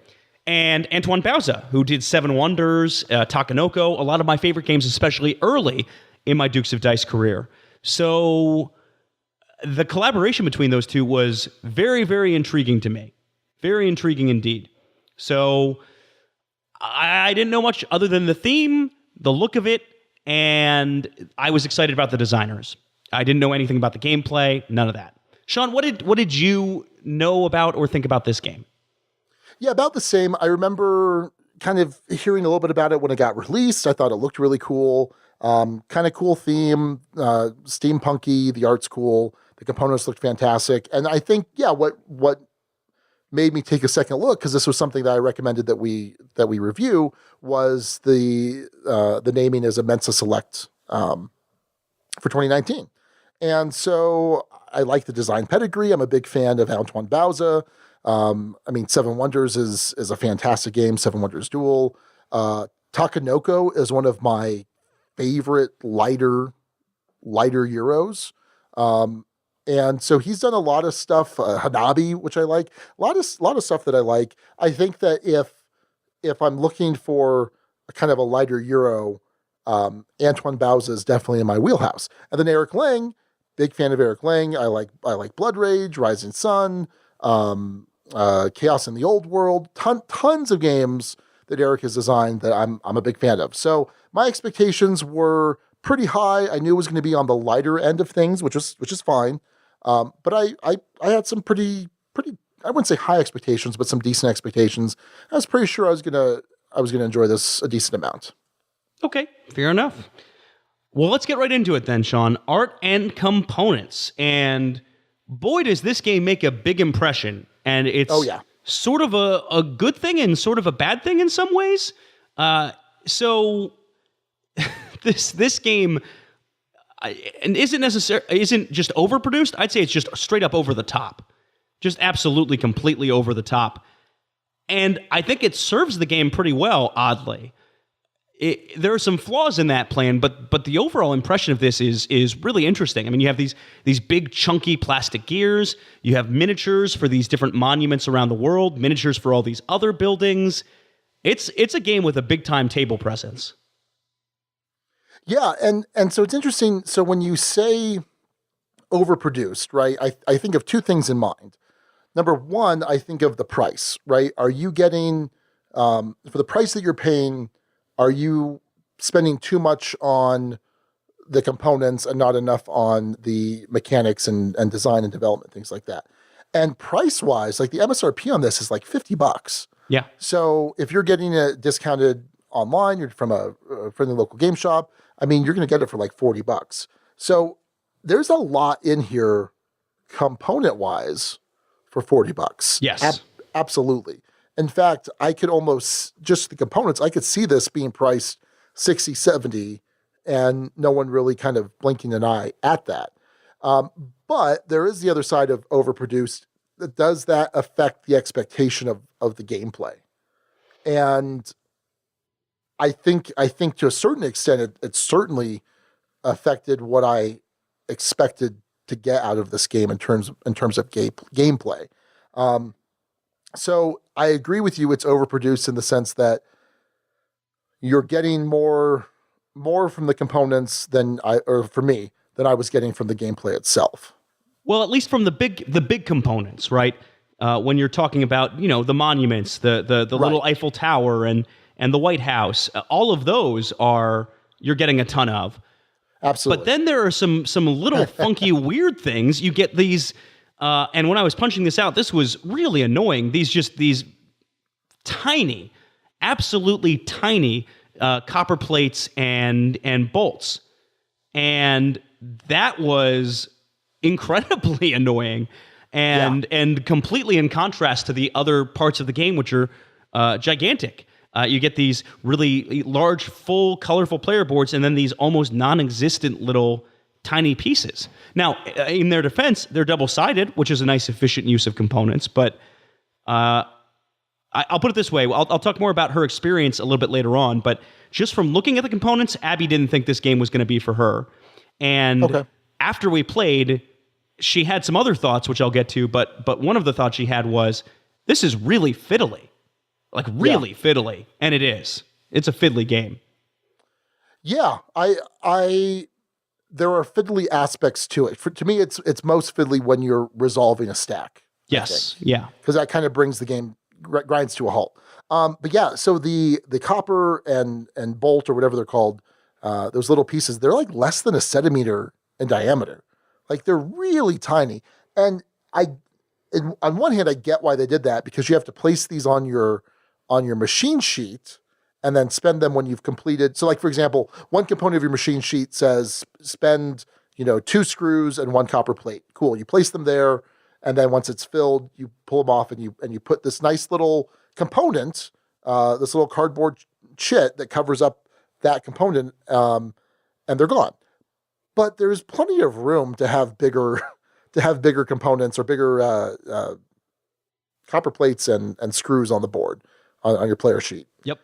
Speaker 1: And Antoine Bauza, who did Seven Wonders, Takenoko, a lot of my favorite games, especially early in my Dukes of Dice career. So the collaboration between those two was very, very intriguing to me. Very intriguing indeed. So I didn't know much other than the theme, the look of it, and I was excited about the designers. I didn't know anything about the gameplay, none of that. Sean, what did you know about or think about this game?
Speaker 3: Yeah, about the same. I remember kind of hearing a little bit about it when it got released. I thought it looked really cool. Kind of cool theme, steampunky, the art's cool, the components looked fantastic. And I think, yeah, what made me take a second look, because this was something that I recommended that we review, was the naming as a Mensa Select for 2019. And so I like the design pedigree. I'm a big fan of Antoine Bauza. Seven Wonders is a fantastic game, Seven Wonders Duel. Takenoko is one of my favorite lighter Euros. And so he's done a lot of stuff, Hanabi, which I like, a lot of stuff that I like. I think that if I'm looking for a kind of a lighter Euro, Antoine Bauza is definitely in my wheelhouse. And then Eric Lang, big fan of Eric Lang. I like Blood Rage, Rising Sun, Chaos in the Old World, tons of games that Eric has designed that I'm a big fan of. So my expectations were pretty high. I knew it was going to be on the lighter end of things, which is fine. But I had some pretty I wouldn't say high expectations, but some decent expectations. I was pretty sure I was gonna enjoy this a decent amount.
Speaker 1: Okay, fair enough. Well, let's get right into it then, Sean. Art and components. And boy, does this game make a big impression. And it's sort of a good thing and sort of a bad thing in some ways. So this game isn't just overproduced. I'd say it's just straight up over the top. Just absolutely, completely over the top. And I think it serves the game pretty well, oddly. There are some flaws in that plan, but the overall impression of this is really interesting. I mean, you have these big, chunky plastic gears. You have miniatures for these different monuments around the world, miniatures for all these other buildings. It's a game with a big-time table presence.
Speaker 3: Yeah, and so it's interesting. So when you say overproduced, right, I think of two things in mind. Number one, I think of the price, right? Are you getting, for the price that you're paying, are you spending too much on the components and not enough on the mechanics and design and development, things like that? And price-wise, like the MSRP on this is like $50.
Speaker 1: Yeah.
Speaker 3: So if you're getting it discounted online, you're from a friendly local game shop, I mean, you're going to get it for like $40. So there's a lot in here component-wise for $40.
Speaker 1: Yes.
Speaker 3: Absolutely. In fact, I could almost, just the components, I could see this being priced $60, $70, and no one really kind of blinking an eye at that. But there is the other side of overproduced. Does that affect the expectation of the gameplay? And I think to a certain extent, it certainly affected what I expected to get out of this game in terms of gameplay. So I agree with you. It's overproduced in the sense that you're getting more from the components than I was getting from the gameplay itself.
Speaker 1: Well, at least from the big components, right? When you're talking about, the monuments, the little Eiffel Tower and the White House, all of those you're getting a ton of.
Speaker 3: Absolutely.
Speaker 1: But then there are some little funky, weird things. You get these, and when I was punching this out, this was really annoying. These tiny, absolutely tiny copper plates and bolts, and that was incredibly annoying and completely in contrast to the other parts of the game, which are gigantic. You get these really large, full, colorful player boards, and then these almost non-existent little tiny pieces. Now, in their defense, they're double-sided, which is a nice, efficient use of components. But I'll put it this way. I'll talk more about her experience a little bit later on. But just from looking at the components, Abby didn't think this game was going to be for her. And after we played, she had some other thoughts, which I'll get to. But one of the thoughts she had was, this is really fiddly. Like really fiddly, and it is. It's a fiddly game.
Speaker 3: Yeah, there are fiddly aspects to it. To me, it's most fiddly when you're resolving a stack.
Speaker 1: Yes, yeah,
Speaker 3: because that kind of brings the game grinds to a halt. But yeah, so the copper and bolt or whatever they're called, those little pieces, they're like less than a centimeter in diameter. Like they're really tiny, and on one hand, I get why they did that because you have to place these on your machine sheet and then spend them when you've completed. So like, for example, one component of your machine sheet says spend, 2 screws and 1 copper plate. Cool. You place them there. And then once it's filled, you pull them off and you put this nice little component, this little cardboard chit that covers up that component. And they're gone. But there's plenty of room to have bigger components or bigger, copper plates and screws on the board. On your player sheet.
Speaker 1: Yep.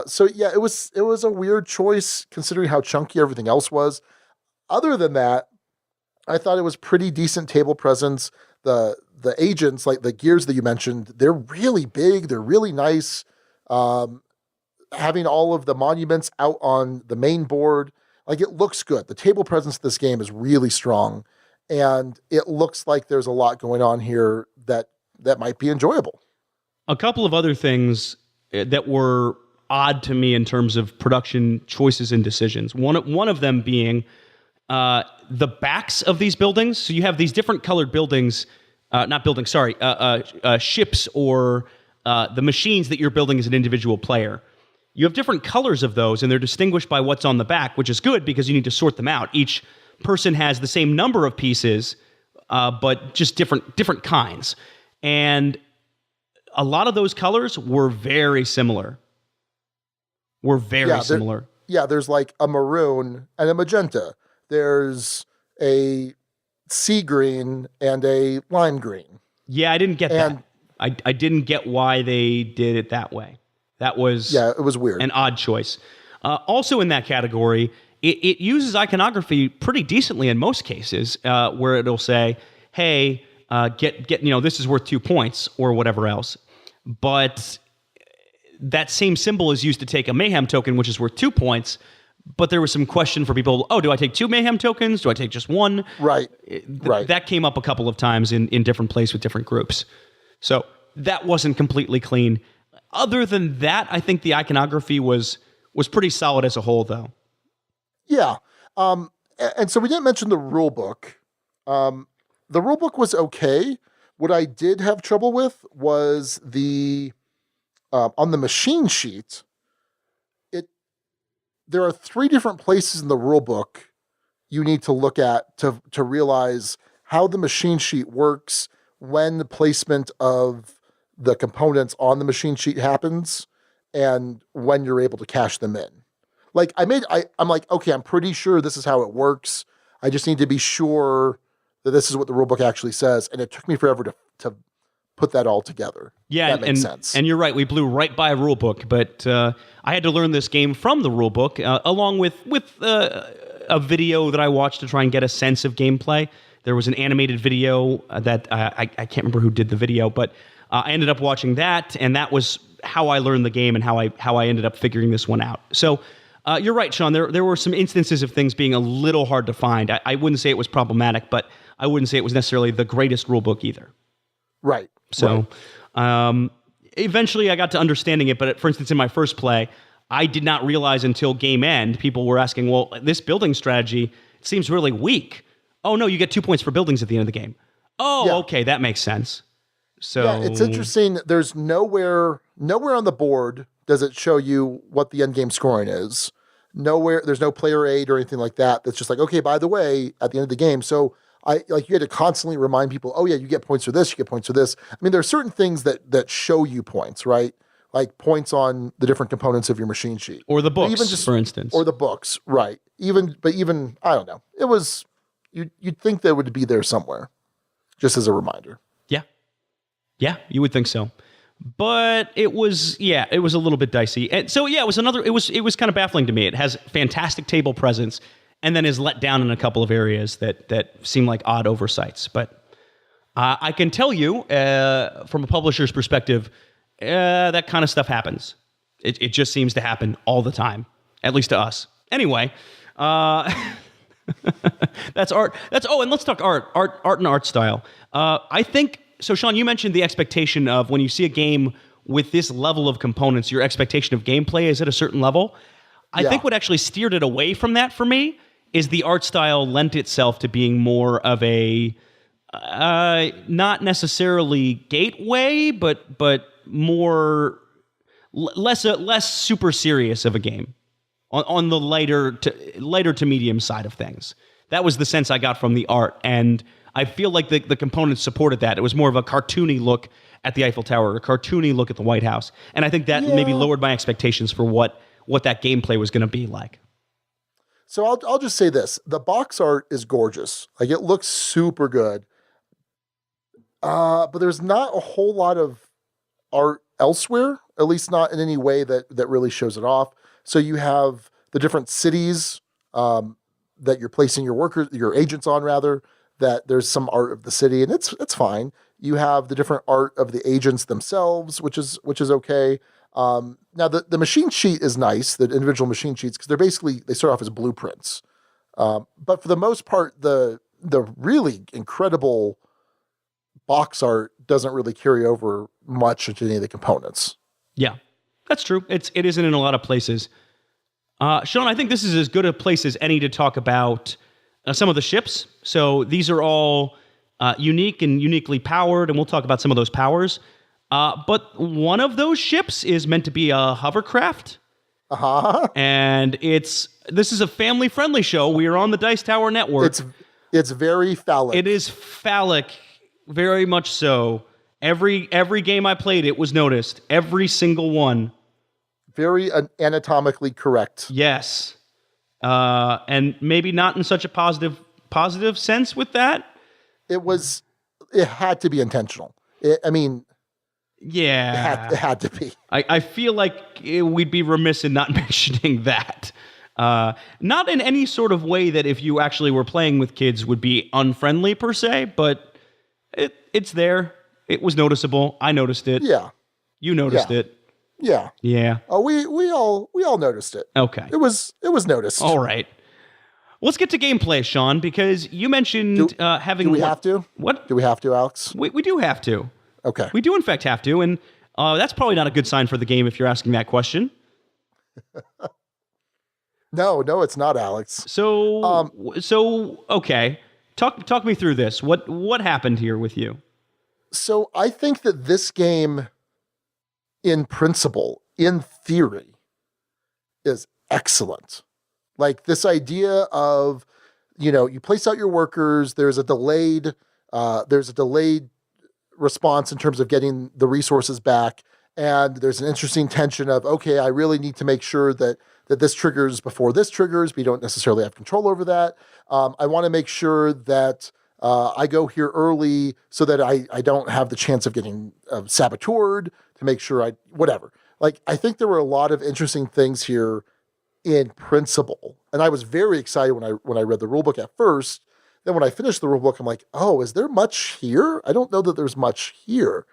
Speaker 3: So yeah, it was a weird choice considering how chunky everything else was. Other than that, I thought it was pretty decent table presence. The agents, like the gears that you mentioned, they're really big. They're really nice. Having all of the monuments out on the main board, like it looks good. The table presence of this game is really strong, and it looks like there's a lot going on here that might be enjoyable.
Speaker 1: A couple of other things that were odd to me in terms of production choices and decisions. One of them being the backs of these buildings. So you have these different colored buildings, ships or the machines that you're building as an individual player. You have different colors of those, and they're distinguished by what's on the back, which is good because you need to sort them out. Each person has the same number of pieces, but just different kinds. And a lot of those colors were very similar. Similar.
Speaker 3: There's like a maroon and a magenta. There's a sea green and a lime green.
Speaker 1: Yeah, I didn't get that. I didn't get why they did it that way. That was
Speaker 3: it was weird.
Speaker 1: An odd choice. Also in that category, it uses iconography pretty decently in most cases, where it'll say, "Hey, get this is worth 2 points" or whatever else. But that same symbol is used to take a mayhem token, which is worth 2 points. But there was some question for people. Oh, do I take 2 mayhem tokens? Do I take just one?
Speaker 3: Right.
Speaker 1: That came up a couple of times in different plays with different groups. So that wasn't completely clean. Other than that, I think the iconography was pretty solid as a whole, though.
Speaker 3: Yeah. And so we didn't mention the rule book. The rule book was okay. What I did have trouble with was on the machine sheet, there are 3 different places in the rule book you need to look at to realize how the machine sheet works, when the placement of the components on the machine sheet happens, and when you're able to cash them in. Like I'm like, okay, I'm pretty sure this is how it works. I just need to be sure that this is what the rulebook actually says. And it took me forever to put that all together.
Speaker 1: Yeah,
Speaker 3: that makes sense.
Speaker 1: And you're right, we blew right by a rulebook, but I had to learn this game from the rulebook, along with a video that I watched to try and get a sense of gameplay. There was an animated video that I can't remember who did the video, but I ended up watching that, and that was how I learned the game and how I ended up figuring this one out. So you're right, Sean. There were some instances of things being a little hard to find. I wouldn't say it was problematic, but I wouldn't say it was necessarily the greatest rulebook either.
Speaker 3: Right.
Speaker 1: So eventually I got to understanding it, but for instance, in my first play, I did not realize until game end, people were asking, well, this building strategy seems really weak. Oh, no, you get 2 points for buildings at the end of the game. Oh, yeah. Okay, that makes sense. So
Speaker 3: yeah, it's interesting. There's nowhere on the board does it show you what the end game scoring is. Nowhere, there's no player aid or anything like that. That's just like, okay, by the way, at the end of the game. So you had to constantly remind people, oh yeah, you get points for this, you get points for this. I mean, there are certain things that show you points, right? Like points on the different components of your machine sheet.
Speaker 1: Or the books, for instance.
Speaker 3: Or the books, right. Even, I don't know. It was, you'd think that would be there somewhere, just as a reminder.
Speaker 1: Yeah, you would think so. But it was a little bit dicey. And so yeah, it was kind of baffling to me. It has fantastic table presence and then is let down in a couple of areas that seem like odd oversights. But I can tell you, from a publisher's perspective, that kind of stuff happens. It just seems to happen all the time, at least to us. Anyway, that's art. And let's talk art and art style. I think. So, Sean, you mentioned the expectation of when you see a game with this level of components, your expectation of gameplay is at a certain level. I think what actually steered it away from that for me is the art style lent itself to being more of a, not necessarily gateway, but more, less super serious of a game on the lighter to medium side of things. That was the sense I got from the art, and I feel like the components supported that. It was more of a cartoony look at the Eiffel Tower, a cartoony look at the White House. And I think that maybe lowered my expectations for what that gameplay was going to be like.
Speaker 3: So I'll just say this. The box art is gorgeous. Like, it looks super good. But there's not a whole lot of art elsewhere, at least not in any way that really shows it off. So you have the different cities that you're placing your agents on, rather, that there's some art of the city, and it's fine. You have the different art of the agents themselves, which is okay. Now the machine sheet is nice, the individual machine sheets, because they start off as blueprints. But for the most part, the really incredible box art doesn't really carry over much into any of the components.
Speaker 1: Yeah. That's true. It isn't in a lot of places. Sean, I think this is as good a place as any to talk about some of the ships. So these are all unique and uniquely powered, and we'll talk about some of those powers. But one of those ships is meant to be a hovercraft.
Speaker 3: Uh-huh.
Speaker 1: And this is a family-friendly show. We are on the Dice Tower Network.
Speaker 3: It's very phallic.
Speaker 1: It is phallic, very much so. Every game I played, it was noticed. Every single one.
Speaker 3: Very anatomically correct.
Speaker 1: Yes. And maybe not in such a positive sense with that.
Speaker 3: It had to be intentional.
Speaker 1: Yeah.
Speaker 3: It had to be.
Speaker 1: I feel like we'd be remiss in not mentioning that. Not in any sort of way that if you actually were playing with kids would be unfriendly per se, but it's there. It was noticeable. I noticed it.
Speaker 3: Yeah.
Speaker 1: You noticed it.
Speaker 3: Yeah.
Speaker 1: Yeah.
Speaker 3: Oh, we all noticed it.
Speaker 1: Okay.
Speaker 3: It was noticed.
Speaker 1: All right. Let's get to gameplay, Sean, because you mentioned having...
Speaker 3: Do we have to?
Speaker 1: What?
Speaker 3: Do we have to, Alex?
Speaker 1: We do have to.
Speaker 3: Okay.
Speaker 1: We do, in fact, have to, and that's probably not a good sign for the game if you're asking that question.
Speaker 3: No, it's not, Alex.
Speaker 1: So okay. Talk me through this. What happened here with you?
Speaker 3: So I think that this game, in principle, in theory, is excellent. Like this idea of, you place out your workers, there's a delayed response in terms of getting the resources back. And there's an interesting tension of, okay, I really need to make sure that this triggers before this triggers. We don't necessarily have control over that. I want to make sure that I go here early so that I don't have the chance of getting saboteured, to make sure whatever. Like, I think there were a lot of interesting things here in principle. And I was very excited when I read the rulebook at first. Then when I finished the rulebook, I'm like, oh, is there much here? I don't know that there's much here.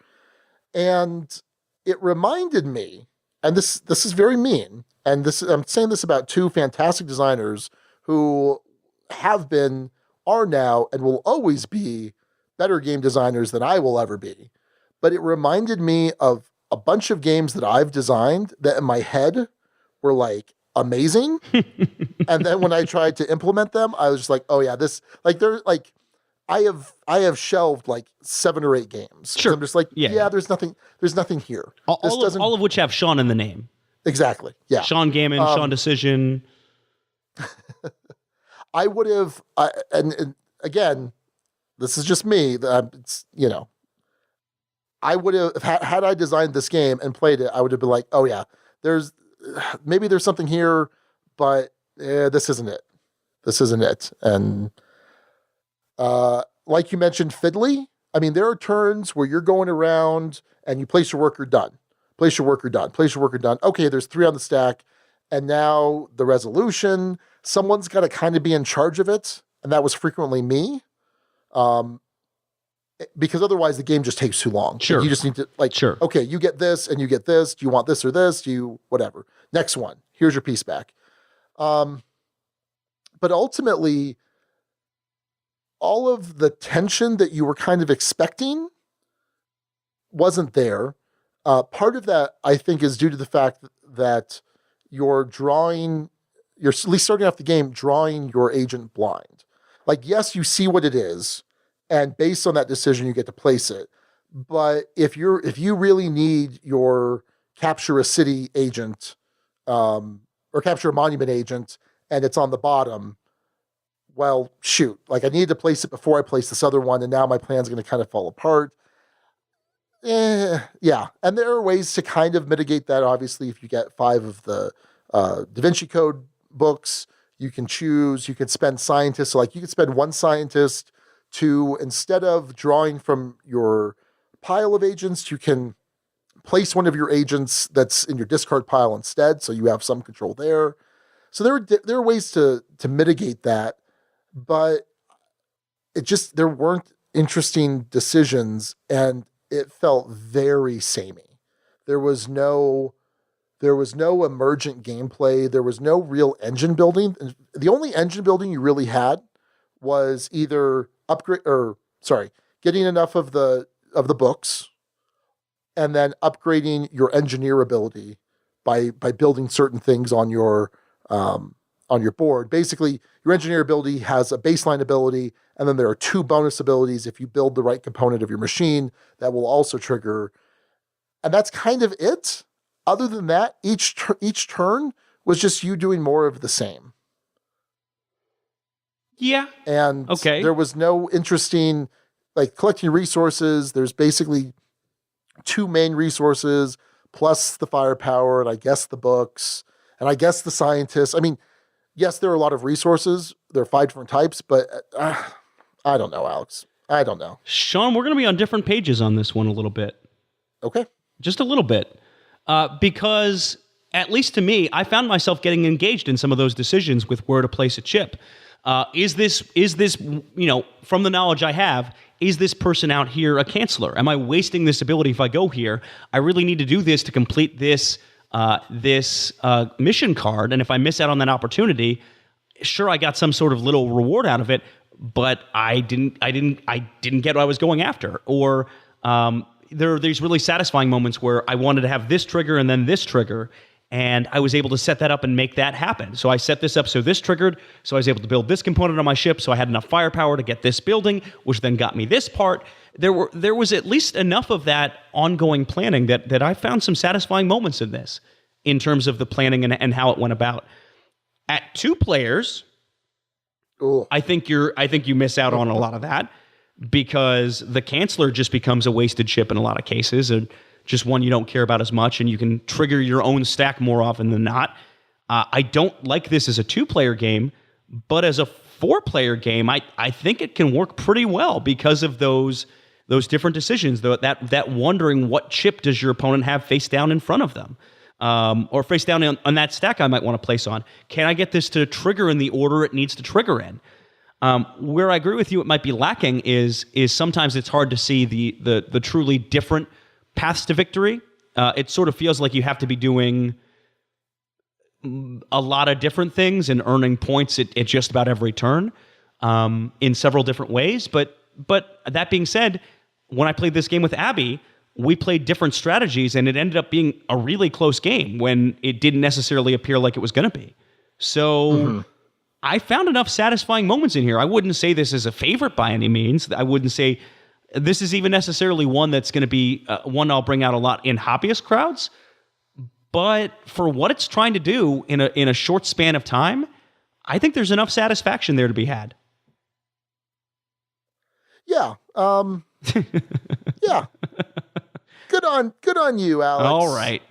Speaker 3: And it reminded me, and this is very mean, and I'm saying this about two fantastic designers who have been, are now, and will always be better game designers than I will ever be. But it reminded me of a bunch of games that I've designed that in my head were like amazing. And then when I tried to implement them, I was just like, oh yeah, I have shelved like 7 or 8 games.
Speaker 1: Sure.
Speaker 3: I'm just like, yeah, there's nothing here.
Speaker 1: All of which have Sean in the name.
Speaker 3: Exactly. Yeah.
Speaker 1: Sean Gammon, Sean Decision.
Speaker 3: I would have, and again, this is just me. I would have, had I designed this game and played it, I would have been like, oh yeah, maybe there's something here, but this isn't it. This isn't it. And like you mentioned, fiddly. I mean, there are turns where you're going around and you place your worker done. Place your worker done. Place your worker done. Okay, there's 3 on the stack. And now the resolution, someone's got to kind of be in charge of it. And that was frequently me. Because otherwise the game just takes too long.
Speaker 1: Sure.
Speaker 3: You just need to okay, you get this and you get this. Do you want this or this? Do you, whatever. Next one. Here's your piece back. But ultimately, all of the tension that you were kind of expecting wasn't there. Part of that, I think, is due to the fact that you're at least starting off the game, drawing your agent blind. Like, yes, you see what it is, and based on that decision, you get to place it. But if you really need your capture a city agent, or capture a monument agent, and it's on the bottom, well, shoot, like I needed to place it before I place this other one, and now my plan's going to kind of fall apart. Yeah. And there are ways to kind of mitigate that. Obviously, if you get 5 of the Da Vinci Code books, you can spend scientists. So like you could spend 1 scientist to, instead of drawing from your pile of agents, you can place one of your agents that's in your discard pile instead. So you have some control there. So there are ways to mitigate that, but there weren't interesting decisions, and it felt very samey. There was no emergent gameplay. There was no real engine building. The only engine building you really had was either getting enough of the books, and then upgrading your engineer ability by building certain things on your board. Basically, your engineer ability has a baseline ability, and then there are 2 bonus abilities if you build the right component of your machine that will also trigger. And that's kind of it. Other than that, each turn was just you doing more of the same.
Speaker 1: Yeah.
Speaker 3: And
Speaker 1: okay.
Speaker 3: There was no interesting, like, collecting resources. There's basically 2 main resources plus the firepower, and I guess the books, and I guess the scientists. I mean, yes, there are a lot of resources. There are 5 different types, but I don't know, Alex. I don't know.
Speaker 1: Sean, we're going to be on different pages on this one a little bit.
Speaker 3: Okay.
Speaker 1: Just a little bit. Because, at least to me, I found myself getting engaged in some of those decisions with where to place a chip. Is this, from the knowledge I have, is this person out here a canceller? Am I wasting this ability if I go here? I really need to do this to complete this mission card, and if I miss out on that opportunity, sure, I got some sort of little reward out of it, but I didn't get what I was going after. Or there are these really satisfying moments where I wanted to have this trigger and then this trigger, and I was able to set that up and make that happen. So I set this up so this triggered, so I was able to build this component on my ship, so I had enough firepower to get this building, which then got me this part. There was at least enough of that ongoing planning that I found some satisfying moments in this, in terms of the planning and how it went about. At 2 players,
Speaker 3: Ooh.
Speaker 1: I think you miss out on a lot of that, because the canceller just becomes a wasted chip in a lot of cases, and just one you don't care about as much, and you can trigger your own stack more often than not. I don't like this as a 2-player game, but as a 4-player game, I think it can work pretty well because of those different decisions, that wondering what chip does your opponent have face down in front of them, or face down on that stack I might want to place on. Can I get this to trigger in the order it needs to trigger in? Where I agree with you, it might be lacking is sometimes it's hard to see the truly different paths to victory. It sort of feels like you have to be doing a lot of different things and earning points at just about every turn, in several different ways. But that being said, when I played this game with Abby, we played different strategies, and it ended up being a really close game when it didn't necessarily appear like it was going to be. So I found enough satisfying moments in here. I wouldn't say this is a favorite by any means. I wouldn't say this is even necessarily one that's going to be one I'll bring out a lot in hobbyist crowds. But for what it's trying to do in a short span of time, I think there's enough satisfaction there to be had.
Speaker 3: Yeah. Yeah. Good on you, Alex.
Speaker 1: All right.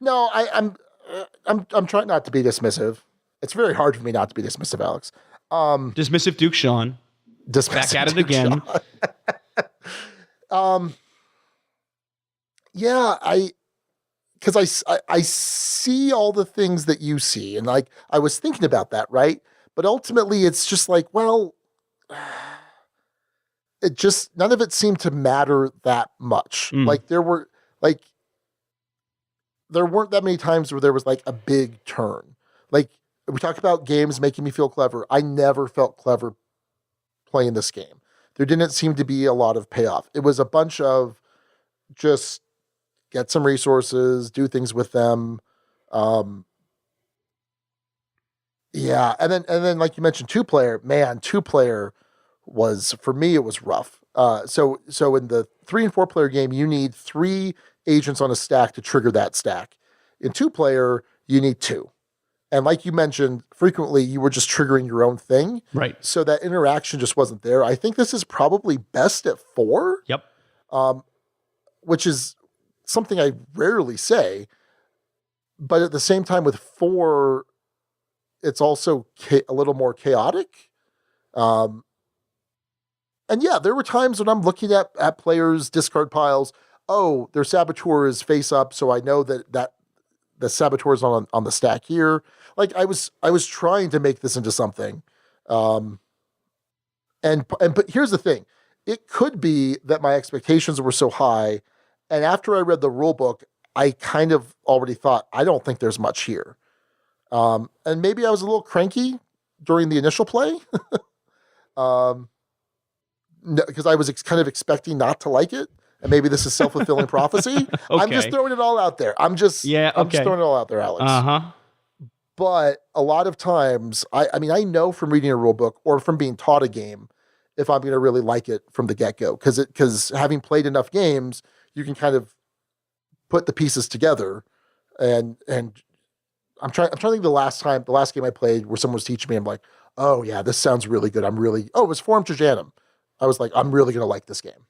Speaker 3: No, I'm trying not to be dismissive. It's very hard for me not to be dismissive, Alex.
Speaker 1: Dismissive Duke Sean. Back at it again.
Speaker 3: Yeah, because I see all the things that you see, and like I was thinking about that, right? But ultimately, it's just like, well, it just none of it seemed to matter that much. Like there weren't that many times where there was like a big turn. Like we talk about games making me feel clever. I never felt clever playing this game. There didn't seem to be a lot of payoff. It was a bunch of just get some resources, do things with them. Yeah. And then like you mentioned, 2-player was, for me, it was rough. So in the 3 and 4-player game, you need 3 agents on a stack to trigger that stack. In 2-player, you need 2. And like you mentioned, frequently you were just triggering your own thing.
Speaker 1: Right.
Speaker 3: So that interaction just wasn't there. I think this is probably best at 4.
Speaker 1: Yep.
Speaker 3: Which is something I rarely say. But at the same time, with 4, it's also a little more chaotic. And yeah, there were times when I'm looking at players' discard piles. Oh, their saboteur is face up, so I know that the saboteur is on the stack here. Like I was trying to make this into something. But here's the thing. It could be that my expectations were so high, and after I read the rule book, I kind of already thought, I don't think there's much here. And maybe I was a little cranky during the initial play. No, because I was kind of expecting not to like it. And maybe this is self-fulfilling prophecy. I'm just throwing it all out there. I'm just throwing it all out there, Alex. But a lot of times, I mean, I know from reading a rule book or from being taught a game if I'm going to really like it from the get-go. Because having played enough games, you can kind of put the pieces together. And I'm trying to think the last game I played where someone was teaching me, I'm like, oh yeah, this sounds really good. It was Forum Trajanum. I was like, I'm really going to like this game.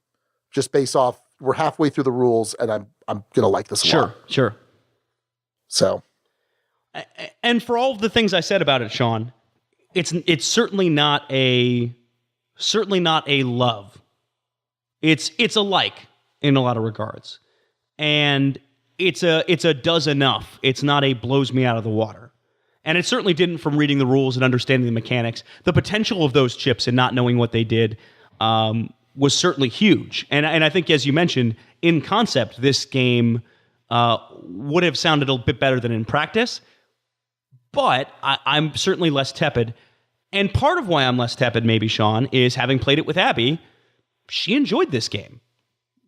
Speaker 3: Just based off, we're halfway through the rules and I'm going to like this a lot.
Speaker 1: Sure.
Speaker 3: So.
Speaker 1: And for all of the things I said about it, Sean, it's certainly not a love. It's a like in a lot of regards. And it's a does enough. It's not a blows me out of the water. And it certainly didn't from reading the rules and understanding the mechanics. The potential of those chips and not knowing what they did was certainly huge. And I think, as you mentioned, in concept, this game would have sounded a bit better than in practice. But I'm certainly less tepid. And part of why I'm less tepid, maybe, Sean, is having played it with Abby, she enjoyed this game.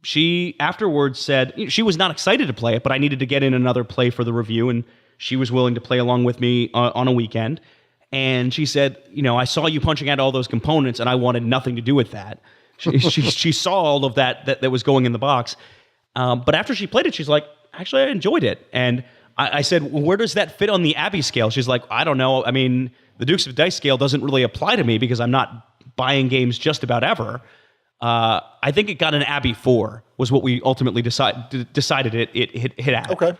Speaker 1: She afterwards said she was not excited to play it, but I needed to get in another play for the review, and she was willing to play along with me on a weekend. And she said, I saw you punching out all those components, and I wanted nothing to do with that. She saw all of that was going in the box. But after she played it, she's like, actually, I enjoyed it. And I said, well, where does that fit on the Abby scale? She's like, I don't know. I mean, the Dukes of Dice scale doesn't really apply to me because I'm not buying games just about ever. I think it got an Abby 4 was what we ultimately decided it hit at.
Speaker 3: Okay.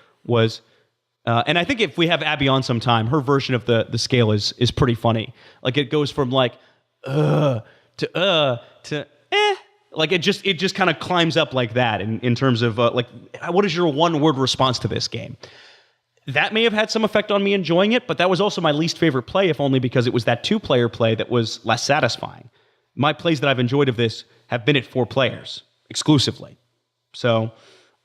Speaker 1: And I think if we have Abby on sometime, her version of the scale is pretty funny. Like it goes from like to eh. Like it just kind of climbs up like that in terms of like what is your one word response to this game? That may have had some effect on me enjoying it, but that was also my least favorite play, if only because it was that 2-player play that was less satisfying. My plays that I've enjoyed of this have been at 4 players exclusively. So,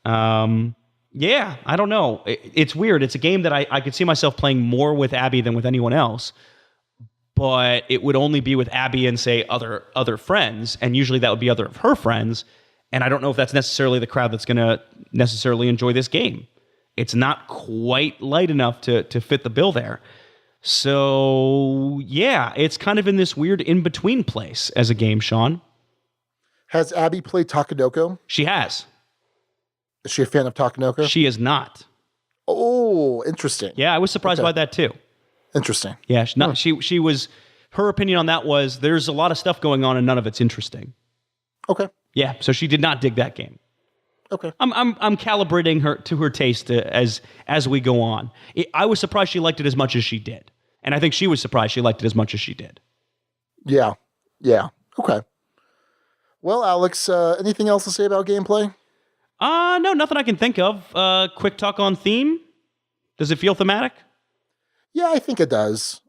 Speaker 1: yeah, I don't know. It's weird. It's a game that I could see myself playing more with Abby than with anyone else, but it would only be with Abby and, say, other friends, and usually that would be other of her friends, and I don't know if that's necessarily the crowd that's going to necessarily enjoy this game. It's not quite light enough to fit the bill there. So, yeah, it's kind of in this weird in-between place as a game, Sean.
Speaker 3: Has Abby played Takenoko?
Speaker 1: She has.
Speaker 3: Is she a fan of Takenoko?
Speaker 1: She is not.
Speaker 3: Oh, interesting.
Speaker 1: Yeah, I was surprised by that too.
Speaker 3: Interesting.
Speaker 1: Yeah, she was, her opinion on that was there's a lot of stuff going on and none of it's interesting.
Speaker 3: Okay.
Speaker 1: Yeah, so she did not dig that game.
Speaker 3: Okay.
Speaker 1: I'm calibrating her to her taste as we go on. I was surprised she liked it as much as she did. And I think she was surprised she liked it as much as she did.
Speaker 3: Yeah. Okay. Well, Alex, anything else to say about gameplay?
Speaker 1: No, nothing I can think of. Quick talk on theme. Does it feel thematic?
Speaker 3: Yeah, I think it does.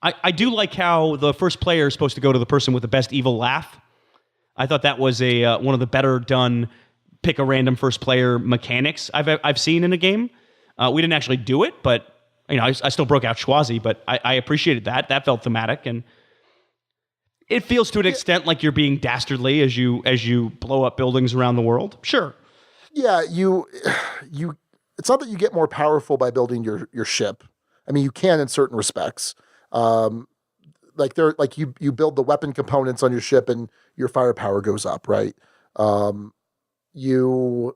Speaker 1: I do like how the first player is supposed to go to the person with the best evil laugh. I thought that was one of the better done pick a random first player mechanics I've seen in a game. We didn't actually do it, but I still broke out Schwazi, but I appreciated that. That felt thematic, and it feels to an extent like you're being dastardly as you blow up buildings around the world. Sure.
Speaker 3: Yeah, you. It's not that you get more powerful by building your ship. I mean, you can in certain respects. You build the weapon components on your ship, and your firepower goes up, right? You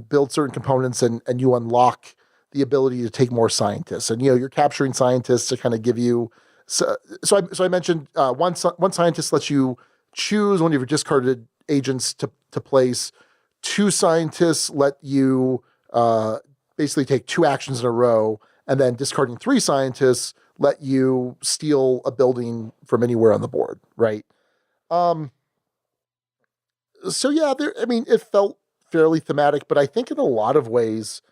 Speaker 3: build certain components, and you unlock the ability to take more scientists, and you're capturing scientists to kind of give you. So I mentioned one scientist lets you choose one of your discarded agents to place. 2 scientists let you basically take 2 actions in a row, and then discarding 3 scientists let you steal a building from anywhere on the board, right? So yeah, it felt fairly thematic, but I think in a lot of ways,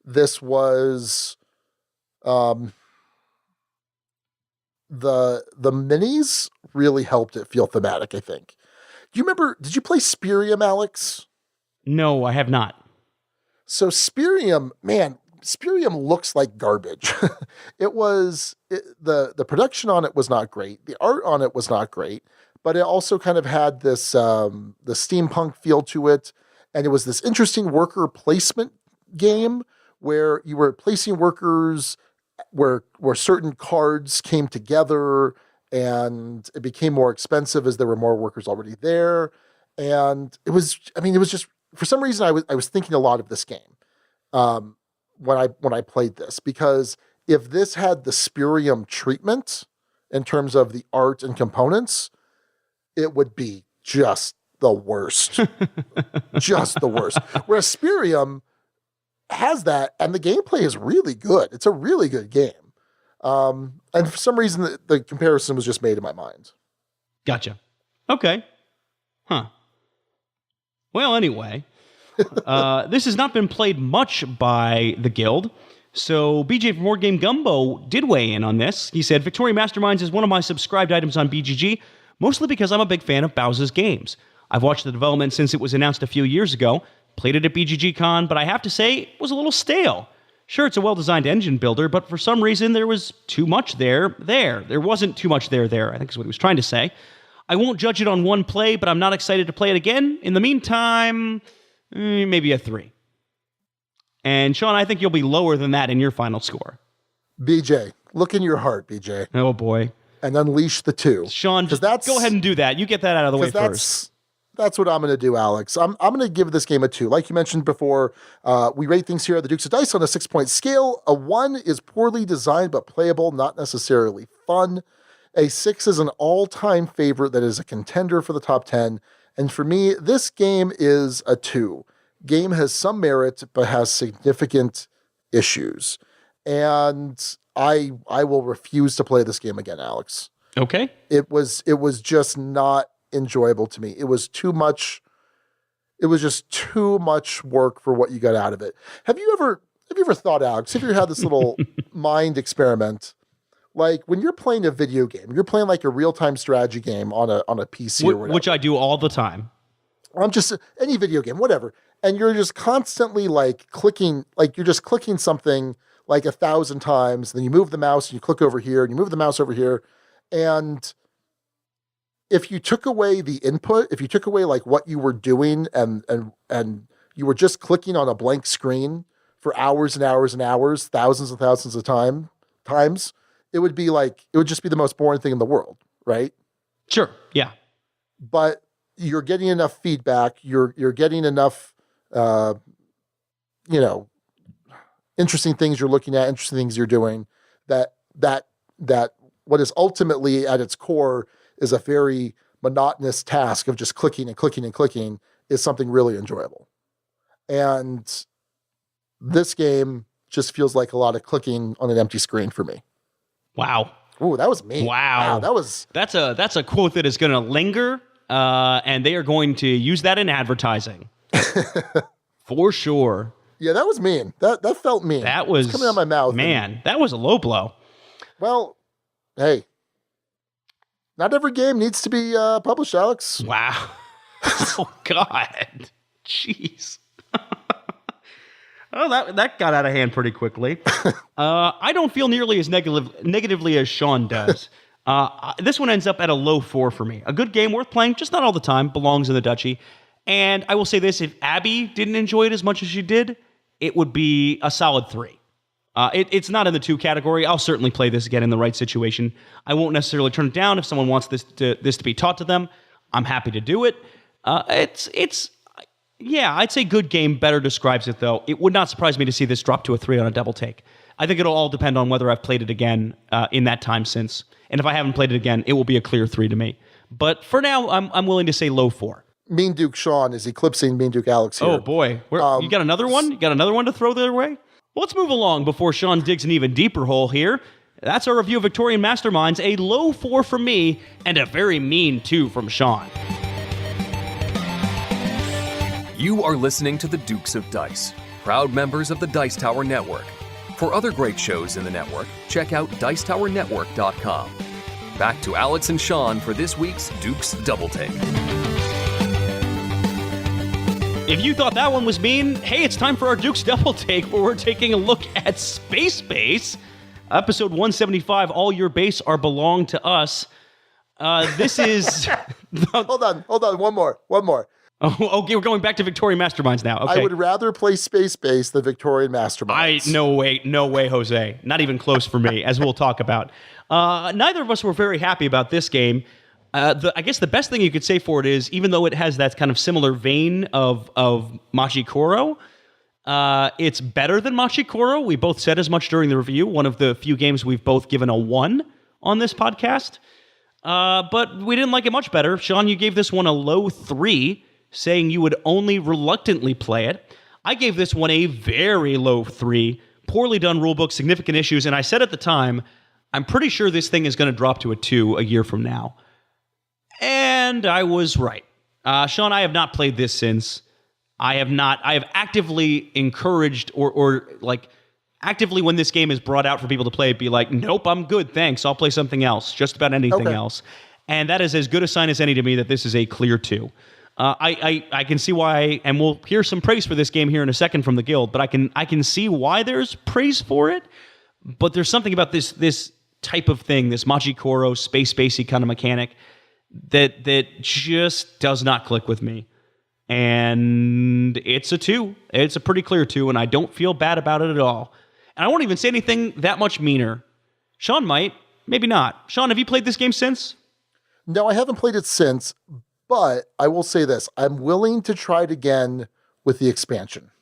Speaker 3: this was the minis really helped it feel thematic, I think. Did you play Spirium, Alex?
Speaker 1: No, I have not.
Speaker 3: So Spirium looks like garbage. The production on it was not great. The art on it was not great, but it also kind of had this the steampunk feel to it, and it was this interesting worker placement game where you were placing workers where certain cards came together, and it became more expensive as there were more workers already there. And it was just, for some reason I was thinking a lot of this game when I played this, because if this had the Spurium treatment in terms of the art and components, it would be just the worst. Just the worst. Whereas Spurium has that, and the gameplay is really good. It's a really good game. And for some reason, the comparison was just made in my mind.
Speaker 1: Gotcha. Okay. Huh. Well, anyway, this has not been played much by the Guild. So BJ from Board Game Gumbo did weigh in on this. He said, Victorian Masterminds is one of my subscribed items on BGG, mostly because I'm a big fan of Bowser's games. I've watched the development since it was announced a few years ago, played it at BGG Con, but I have to say, it was a little stale. Sure, it's a well-designed engine builder, but for some reason, there was too much there. There wasn't too much there, I think is what he was trying to say. I won't judge it on one play, but I'm not excited to play it again. In the meantime, maybe a 3. And Sean, I think you'll be lower than that in your final score.
Speaker 3: BJ, look in your heart, BJ.
Speaker 1: Oh, boy.
Speaker 3: And unleash the 2.
Speaker 1: Sean, just go ahead and do that. You get that out of the way first.
Speaker 3: That's what I'm going to do, Alex. I'm going to give this game a 2. Like you mentioned before, we rate things here at the Dukes of Dice on a 6-point scale. A 1 is poorly designed but playable, not necessarily fun. A 6 is an all-time favorite that is a contender for the top 10. And for me, this game is a 2. Game has some merit, but has significant issues. And I will refuse to play this game again, Alex.
Speaker 1: Okay.
Speaker 3: It was just not enjoyable to me. It was too much. It was just too much work for what you got out of it. Have you ever thought, Alex, have you had this little mind experiment? Like when you're playing a video game, you're playing like a real-time strategy game on a PC or whatever.
Speaker 1: Which I do all the time.
Speaker 3: I'm just any video game, whatever. And you're just constantly like clicking, like you're just clicking something like 1,000 times. Then you move the mouse and you click over here and you move the mouse over here. And if you took away the input, if you took away like what you were doing and you were just clicking on a blank screen for hours and hours and hours, thousands and thousands of times, it would just be the most boring thing in the world, right?
Speaker 1: Sure. Yeah.
Speaker 3: But you're getting enough feedback. You're getting enough, interesting things you're looking at, interesting things you're doing. That what is ultimately at its core is a very monotonous task of just clicking and clicking and clicking is something really enjoyable. And this game just feels like a lot of clicking on an empty screen for me.
Speaker 1: Wow.
Speaker 3: Ooh, that was me.
Speaker 1: Wow. That's a quote that is going to linger. And they are going to use that in advertising. For sure.
Speaker 3: Yeah, that was mean. That felt mean.
Speaker 1: That was
Speaker 3: coming out of my mouth.
Speaker 1: Man, that was a low blow.
Speaker 3: Well, hey. Not every game needs to be published, Alex.
Speaker 1: Wow. Oh, God. Jeez. Oh, that got out of hand pretty quickly. I don't feel nearly as negatively as Sean does. This one ends up at a low 4 for me. A good game worth playing, just not all the time, belongs in the Duchy. And I will say this, if Abby didn't enjoy it as much as she did, it would be a solid 3. It's not in the 2 category. I'll certainly play this again in the right situation. I won't necessarily turn it down if someone wants this to be taught to them. I'm happy to do it. Yeah, I'd say good game better describes it, though. It would not surprise me to see this drop to a 3 on a double take. I think it'll all depend on whether I've played it again in that time since. And if I haven't played it again, it will be a clear 3 to me. But for now, I'm willing to say low 4.
Speaker 3: Mean Duke Sean is eclipsing Mean Duke Alex here.
Speaker 1: Oh, boy. You got another one? You got another one to throw their way? Well, let's move along before Sean digs an even deeper hole here. That's our review of Victorian Masterminds. A low 4 from me and a very mean 2 from Sean.
Speaker 2: You are listening to the Dukes of Dice, proud members of the Dice Tower Network. For other great shows in the network, check out dicetowernetwork.com. Back to Alex and Sean for this week's Dukes Double Take.
Speaker 1: If you thought that one was mean, hey, it's time for our Dukes Double Take, where we're taking a look at Space Base. Episode 175, All Your Base Are Belong to Us. This is...
Speaker 3: Hold on. One more.
Speaker 1: Oh, okay, we're going back to Victorian Masterminds now. Okay.
Speaker 3: I would rather play Space Base than Victorian Masterminds.
Speaker 1: No way, Jose. Not even close for me, as we'll talk about. Neither of us were very happy about this game. I guess the best thing you could say for it is, even though it has that kind of similar vein of Machi Koro, it's better than Machi Koro. We both said as much during the review. One of the few games we've both given a 1 on this podcast. But we didn't like it much better. Sean, you gave this one a low 3, saying you would only reluctantly play it. I gave this one a very low 3. Poorly done rulebook, significant issues, and I said at the time, I'm pretty sure this thing is going to drop to a 2 a year from now. And I was right. Sean, I have not played this since. I have actively encouraged or actively when this game is brought out for people to play, be like, nope, I'm good, thanks. I'll play something else, just about anything else. And that is as good a sign as any to me that this is a clear 2. I can see why, and we'll hear some praise for this game here in a second from the guild, but I can see why there's praise for it. But there's something about this type of thing, this Machi Koro space-spacey kind of mechanic that just does not click with me. And it's a 2. It's a pretty clear 2, and I don't feel bad about it at all. And I won't even say anything that much meaner. Sean might, maybe not. Sean, have you played this game since?
Speaker 3: No, I haven't played it since. But I will say this, I'm willing to try it again with the expansion.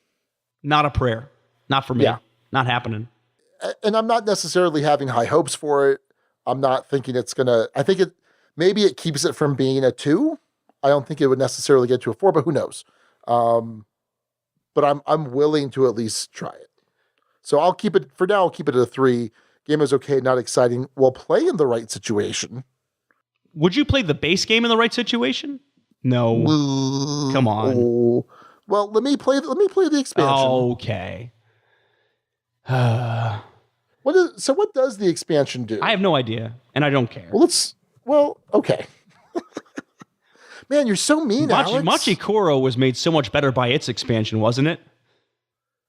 Speaker 1: Not a prayer. Not for me.
Speaker 3: Yeah.
Speaker 1: Not happening.
Speaker 3: And I'm not necessarily having high hopes for it. I'm not thinking it's going to, I think maybe it keeps it from being a 2. I don't think it would necessarily get to a 4, but who knows? But I'm willing to at least try it. So I'll keep it at a 3. Game is okay, not exciting. We'll play in the right situation.
Speaker 1: Would you play the base game in the right situation? No. Come on.
Speaker 3: Well, let me play the expansion.
Speaker 1: Okay.
Speaker 3: What does the expansion do?
Speaker 1: I have no idea, and I don't care.
Speaker 3: Okay. Man, you're so mean, Alex.
Speaker 1: Machi Koro was made so much better by its expansion, wasn't it?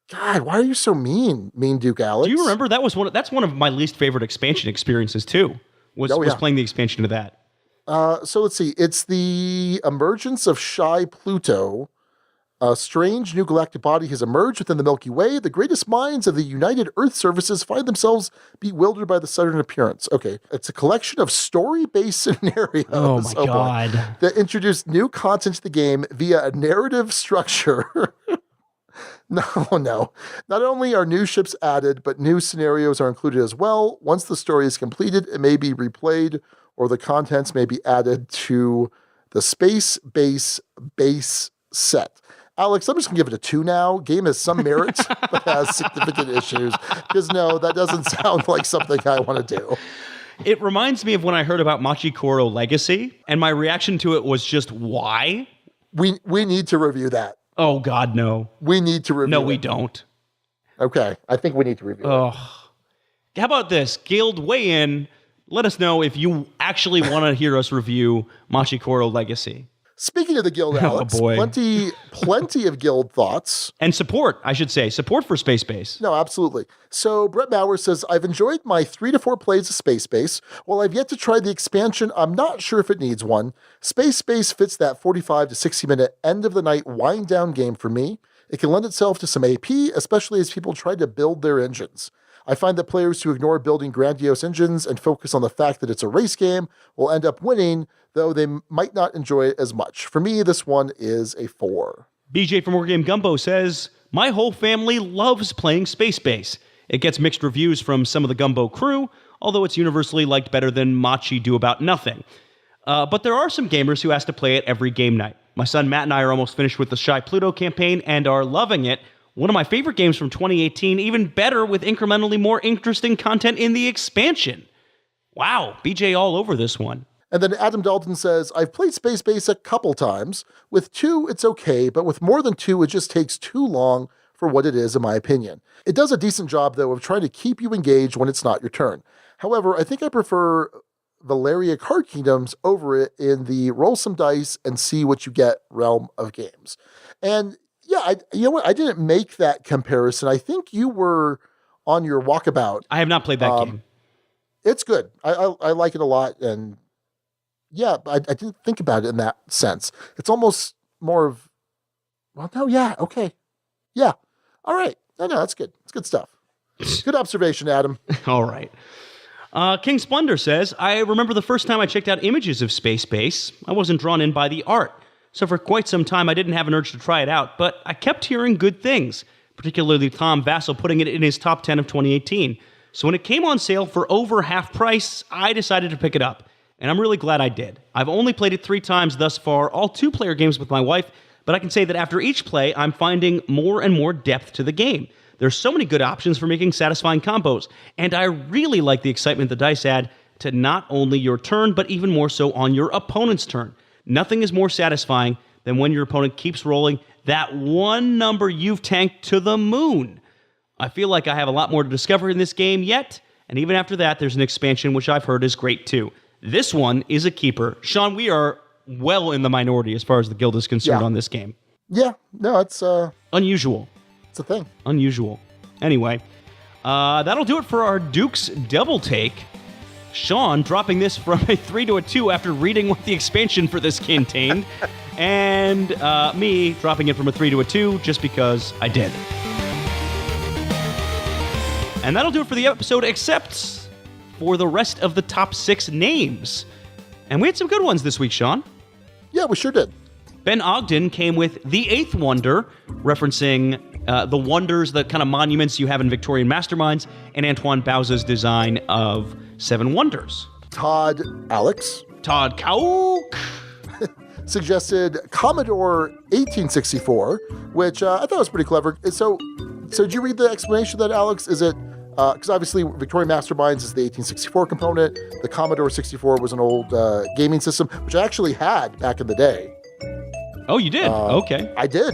Speaker 3: God, why are you so mean, Duke Alex?
Speaker 1: Do you remember that's one of my least favorite expansion experiences too? Was playing the expansion to that.
Speaker 3: So let's see. It's the emergence of Shy Pluto. A strange new galactic body has emerged within the Milky Way. The greatest minds of the United Earth Services find themselves bewildered by the sudden appearance. Okay. It's a collection of story-based scenarios.
Speaker 1: Oh my God.
Speaker 3: That introduce new content to the game via a narrative structure. No. Not only are new ships added, but new scenarios are included as well. Once the story is completed, it may be replayed, or the contents may be added to the space base set. Alex, I'm just going to give it a 2 now. Game has some merit, but has significant issues. Because no, that doesn't sound like something I want to do.
Speaker 1: It reminds me of when I heard about Machi Koro Legacy, and my reaction to it was just, why?
Speaker 3: We need to review that.
Speaker 1: Oh, God, no.
Speaker 3: We need to review it.
Speaker 1: No, we don't.
Speaker 3: Okay, I think we need to review it.
Speaker 1: How about this? Guild, weigh in. Let us know if you actually want to hear us review Machi Koro Legacy.
Speaker 3: Speaking of the Guild, Alex, plenty of Guild thoughts.
Speaker 1: And support, I should say. Support for Space Base.
Speaker 3: No, absolutely. So Brett Bauer says, I've enjoyed my 3 to 4 plays of Space Base. While I've yet to try the expansion, I'm not sure if it needs one. Space Base fits that 45 to 60 minute end of the night wind down game for me. It can lend itself to some AP, especially as people try to build their engines. I find that players who ignore building grandiose engines and focus on the fact that it's a race game will end up winning, though they might not enjoy it as much. For me, this one is a 4.
Speaker 1: BJ from Wargame Gumbo says, my whole family loves playing Space Base. It gets mixed reviews from some of the Gumbo crew, although it's universally liked better than Machi Do About Nothing. But there are some gamers who ask to play it every game night. My son Matt and I are almost finished with the Shy Pluto campaign and are loving it. One of my favorite games from 2018, even better with incrementally more interesting content in the expansion. Wow, BJ all over this one.
Speaker 3: And then Adam Dalton says, I've played Space Base a couple times. With 2, it's okay, but with more than 2, it just takes too long for what it is, in my opinion. It does a decent job, though, of trying to keep you engaged when it's not your turn. However, I think I prefer Valeria Card Kingdoms over it in the roll some dice and see what you get realm of games. And yeah, you know what? I didn't make that comparison. I think you were on your walkabout.
Speaker 1: I have not played that game.
Speaker 3: It's good. I like it a lot, and Yeah, but I didn't think about it in that sense. It's almost more of, well, no, yeah, okay. Yeah. All right. No, that's good. It's good stuff. Good observation, Adam.
Speaker 1: All right. King Splendor says, I remember the first time I checked out images of Space Base, I wasn't drawn in by the art. So for quite some time, I didn't have an urge to try it out, but I kept hearing good things, particularly Tom Vassell putting it in his top 10 of 2018. So when it came on sale for over half price, I decided to pick it up. And I'm really glad I did. I've only played it 3 times thus far, all 2-player games with my wife, but I can say that after each play, I'm finding more and more depth to the game. There's so many good options for making satisfying combos, and I really like the excitement the dice add to not only your turn, but even more so on your opponent's turn. Nothing is more satisfying than when your opponent keeps rolling that one number you've tanked to the moon. I feel like I have a lot more to discover in this game yet, and even after that, there's an expansion which I've heard is great too. This one is a keeper. Sean, we are well in the minority as far as the guild is concerned on this game.
Speaker 3: Yeah, no, it's
Speaker 1: unusual.
Speaker 3: It's a thing.
Speaker 1: Unusual. Anyway, that'll do it for our Duke's Double Take. Sean dropping this from a 3 to a 2 after reading what the expansion for this contained, and me dropping it from a 3 to a 2 just because I did. And that'll do it for the episode, except for the rest of the top 6 names. And we had some good ones this week, Sean.
Speaker 3: Yeah, we sure did.
Speaker 1: Ben Ogden came with The Eighth Wonder, referencing the wonders, the kind of monuments you have in Victorian Masterminds, and Antoine Bauza's design of 7 Wonders.
Speaker 3: Todd Kauk suggested Commodore 1864, which I thought was pretty clever. So did you read the explanation of that, Alex? Is it because obviously Victorian Masterminds is the 1864 component. The Commodore 64 was an old gaming system, which I actually had back in the day.
Speaker 1: Oh, you did? Okay.
Speaker 3: I did.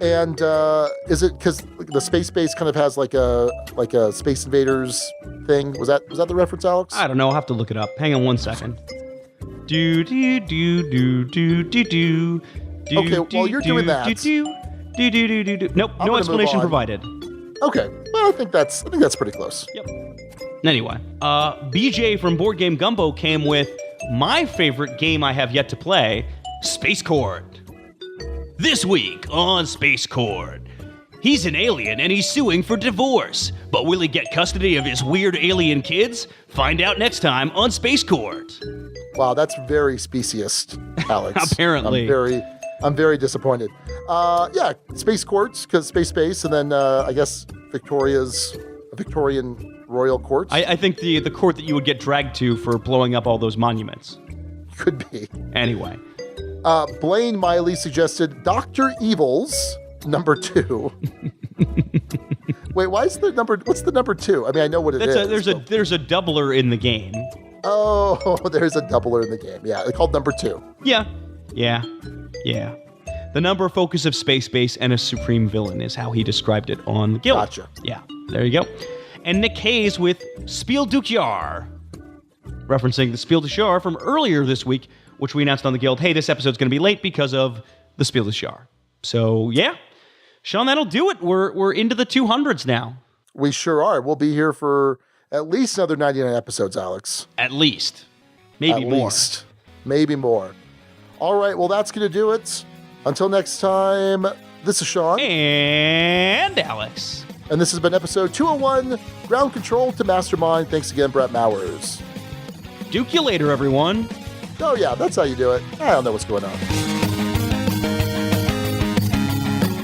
Speaker 3: And is it because the Space Base kind of has like a Space Invaders thing? Was that the reference, Alex?
Speaker 1: I don't know. I'll have to look it up. Hang on one second. Do.
Speaker 3: Okay, while you're doing that.
Speaker 1: Nope, no explanation provided.
Speaker 3: Okay, well, I think that's pretty close.
Speaker 1: Yep. Anyway, BJ from Board Game Gumbo came with my favorite game I have yet to play, Space Chord. This week on Space Chord, he's an alien and he's suing for divorce, but will he get custody of his weird alien kids? Find out next time on Space Chord.
Speaker 3: Wow, that's very speciest, Alex.
Speaker 1: Apparently.
Speaker 3: I'm very disappointed. Yeah, Space Courts, because Space Base, and then I guess Victorian royal courts.
Speaker 1: I think the court that you would get dragged to for blowing up all those monuments.
Speaker 3: Could be.
Speaker 1: Anyway.
Speaker 3: Blaine Miley suggested Dr. Evil's number 2. Wait, what's the number 2? I mean, I know what it is.
Speaker 1: There's a doubler in the game.
Speaker 3: Oh, there's a doubler in the game. Yeah, they're called number 2.
Speaker 1: Yeah. The number focus of Space Base and a supreme villain is how he described it on the guild.
Speaker 3: Gotcha.
Speaker 1: Yeah, there you go. And Nick Hayes with Spiel du Jahr, referencing the Spiel du Jahr from earlier this week, which we announced on the guild. Hey, this episode's going to be late because of the Spiel du Jahr. So, yeah. Sean, that'll do it. We're into the 200s now.
Speaker 3: We sure are. We'll be here for at least another 99 episodes, Alex.
Speaker 1: At least. Maybe more.
Speaker 3: Maybe more. All right, well, that's going to do it. Until next time, this is Sean.
Speaker 1: And Alex.
Speaker 3: And this has been episode 201, Ground Control to Mastermind. Thanks again, Brett Mowers.
Speaker 1: Duke you later, everyone.
Speaker 3: Oh, yeah, that's how you do it. I don't know what's going on.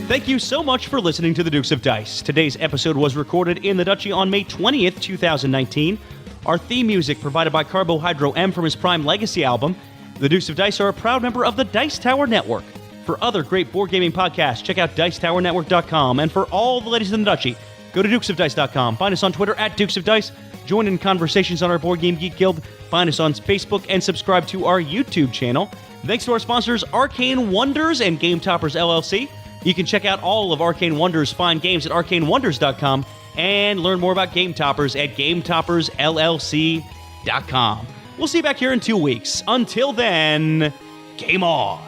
Speaker 1: Thank you so much for listening to the Dukes of Dice. Today's episode was recorded in the Duchy on May 20th, 2019. Our theme music provided by Carbohydro M from his Prime Legacy album. The Dukes of Dice are a proud member of the Dice Tower Network. For other great board gaming podcasts, check out DicetowerNetwork.com. And for all the latest in the Duchy, go to DukesOfDice.com. Find us on Twitter at Dukes of Dice. Join in conversations on our Board Game Geek Guild. Find us on Facebook and subscribe to our YouTube channel. Thanks to our sponsors, Arcane Wonders and Game Toppers LLC. You can check out all of Arcane Wonders' fine games at ArcaneWonders.com and learn more about Game Toppers at GameToppersLLC.com. We'll see you back here in 2 weeks. Until then, game on.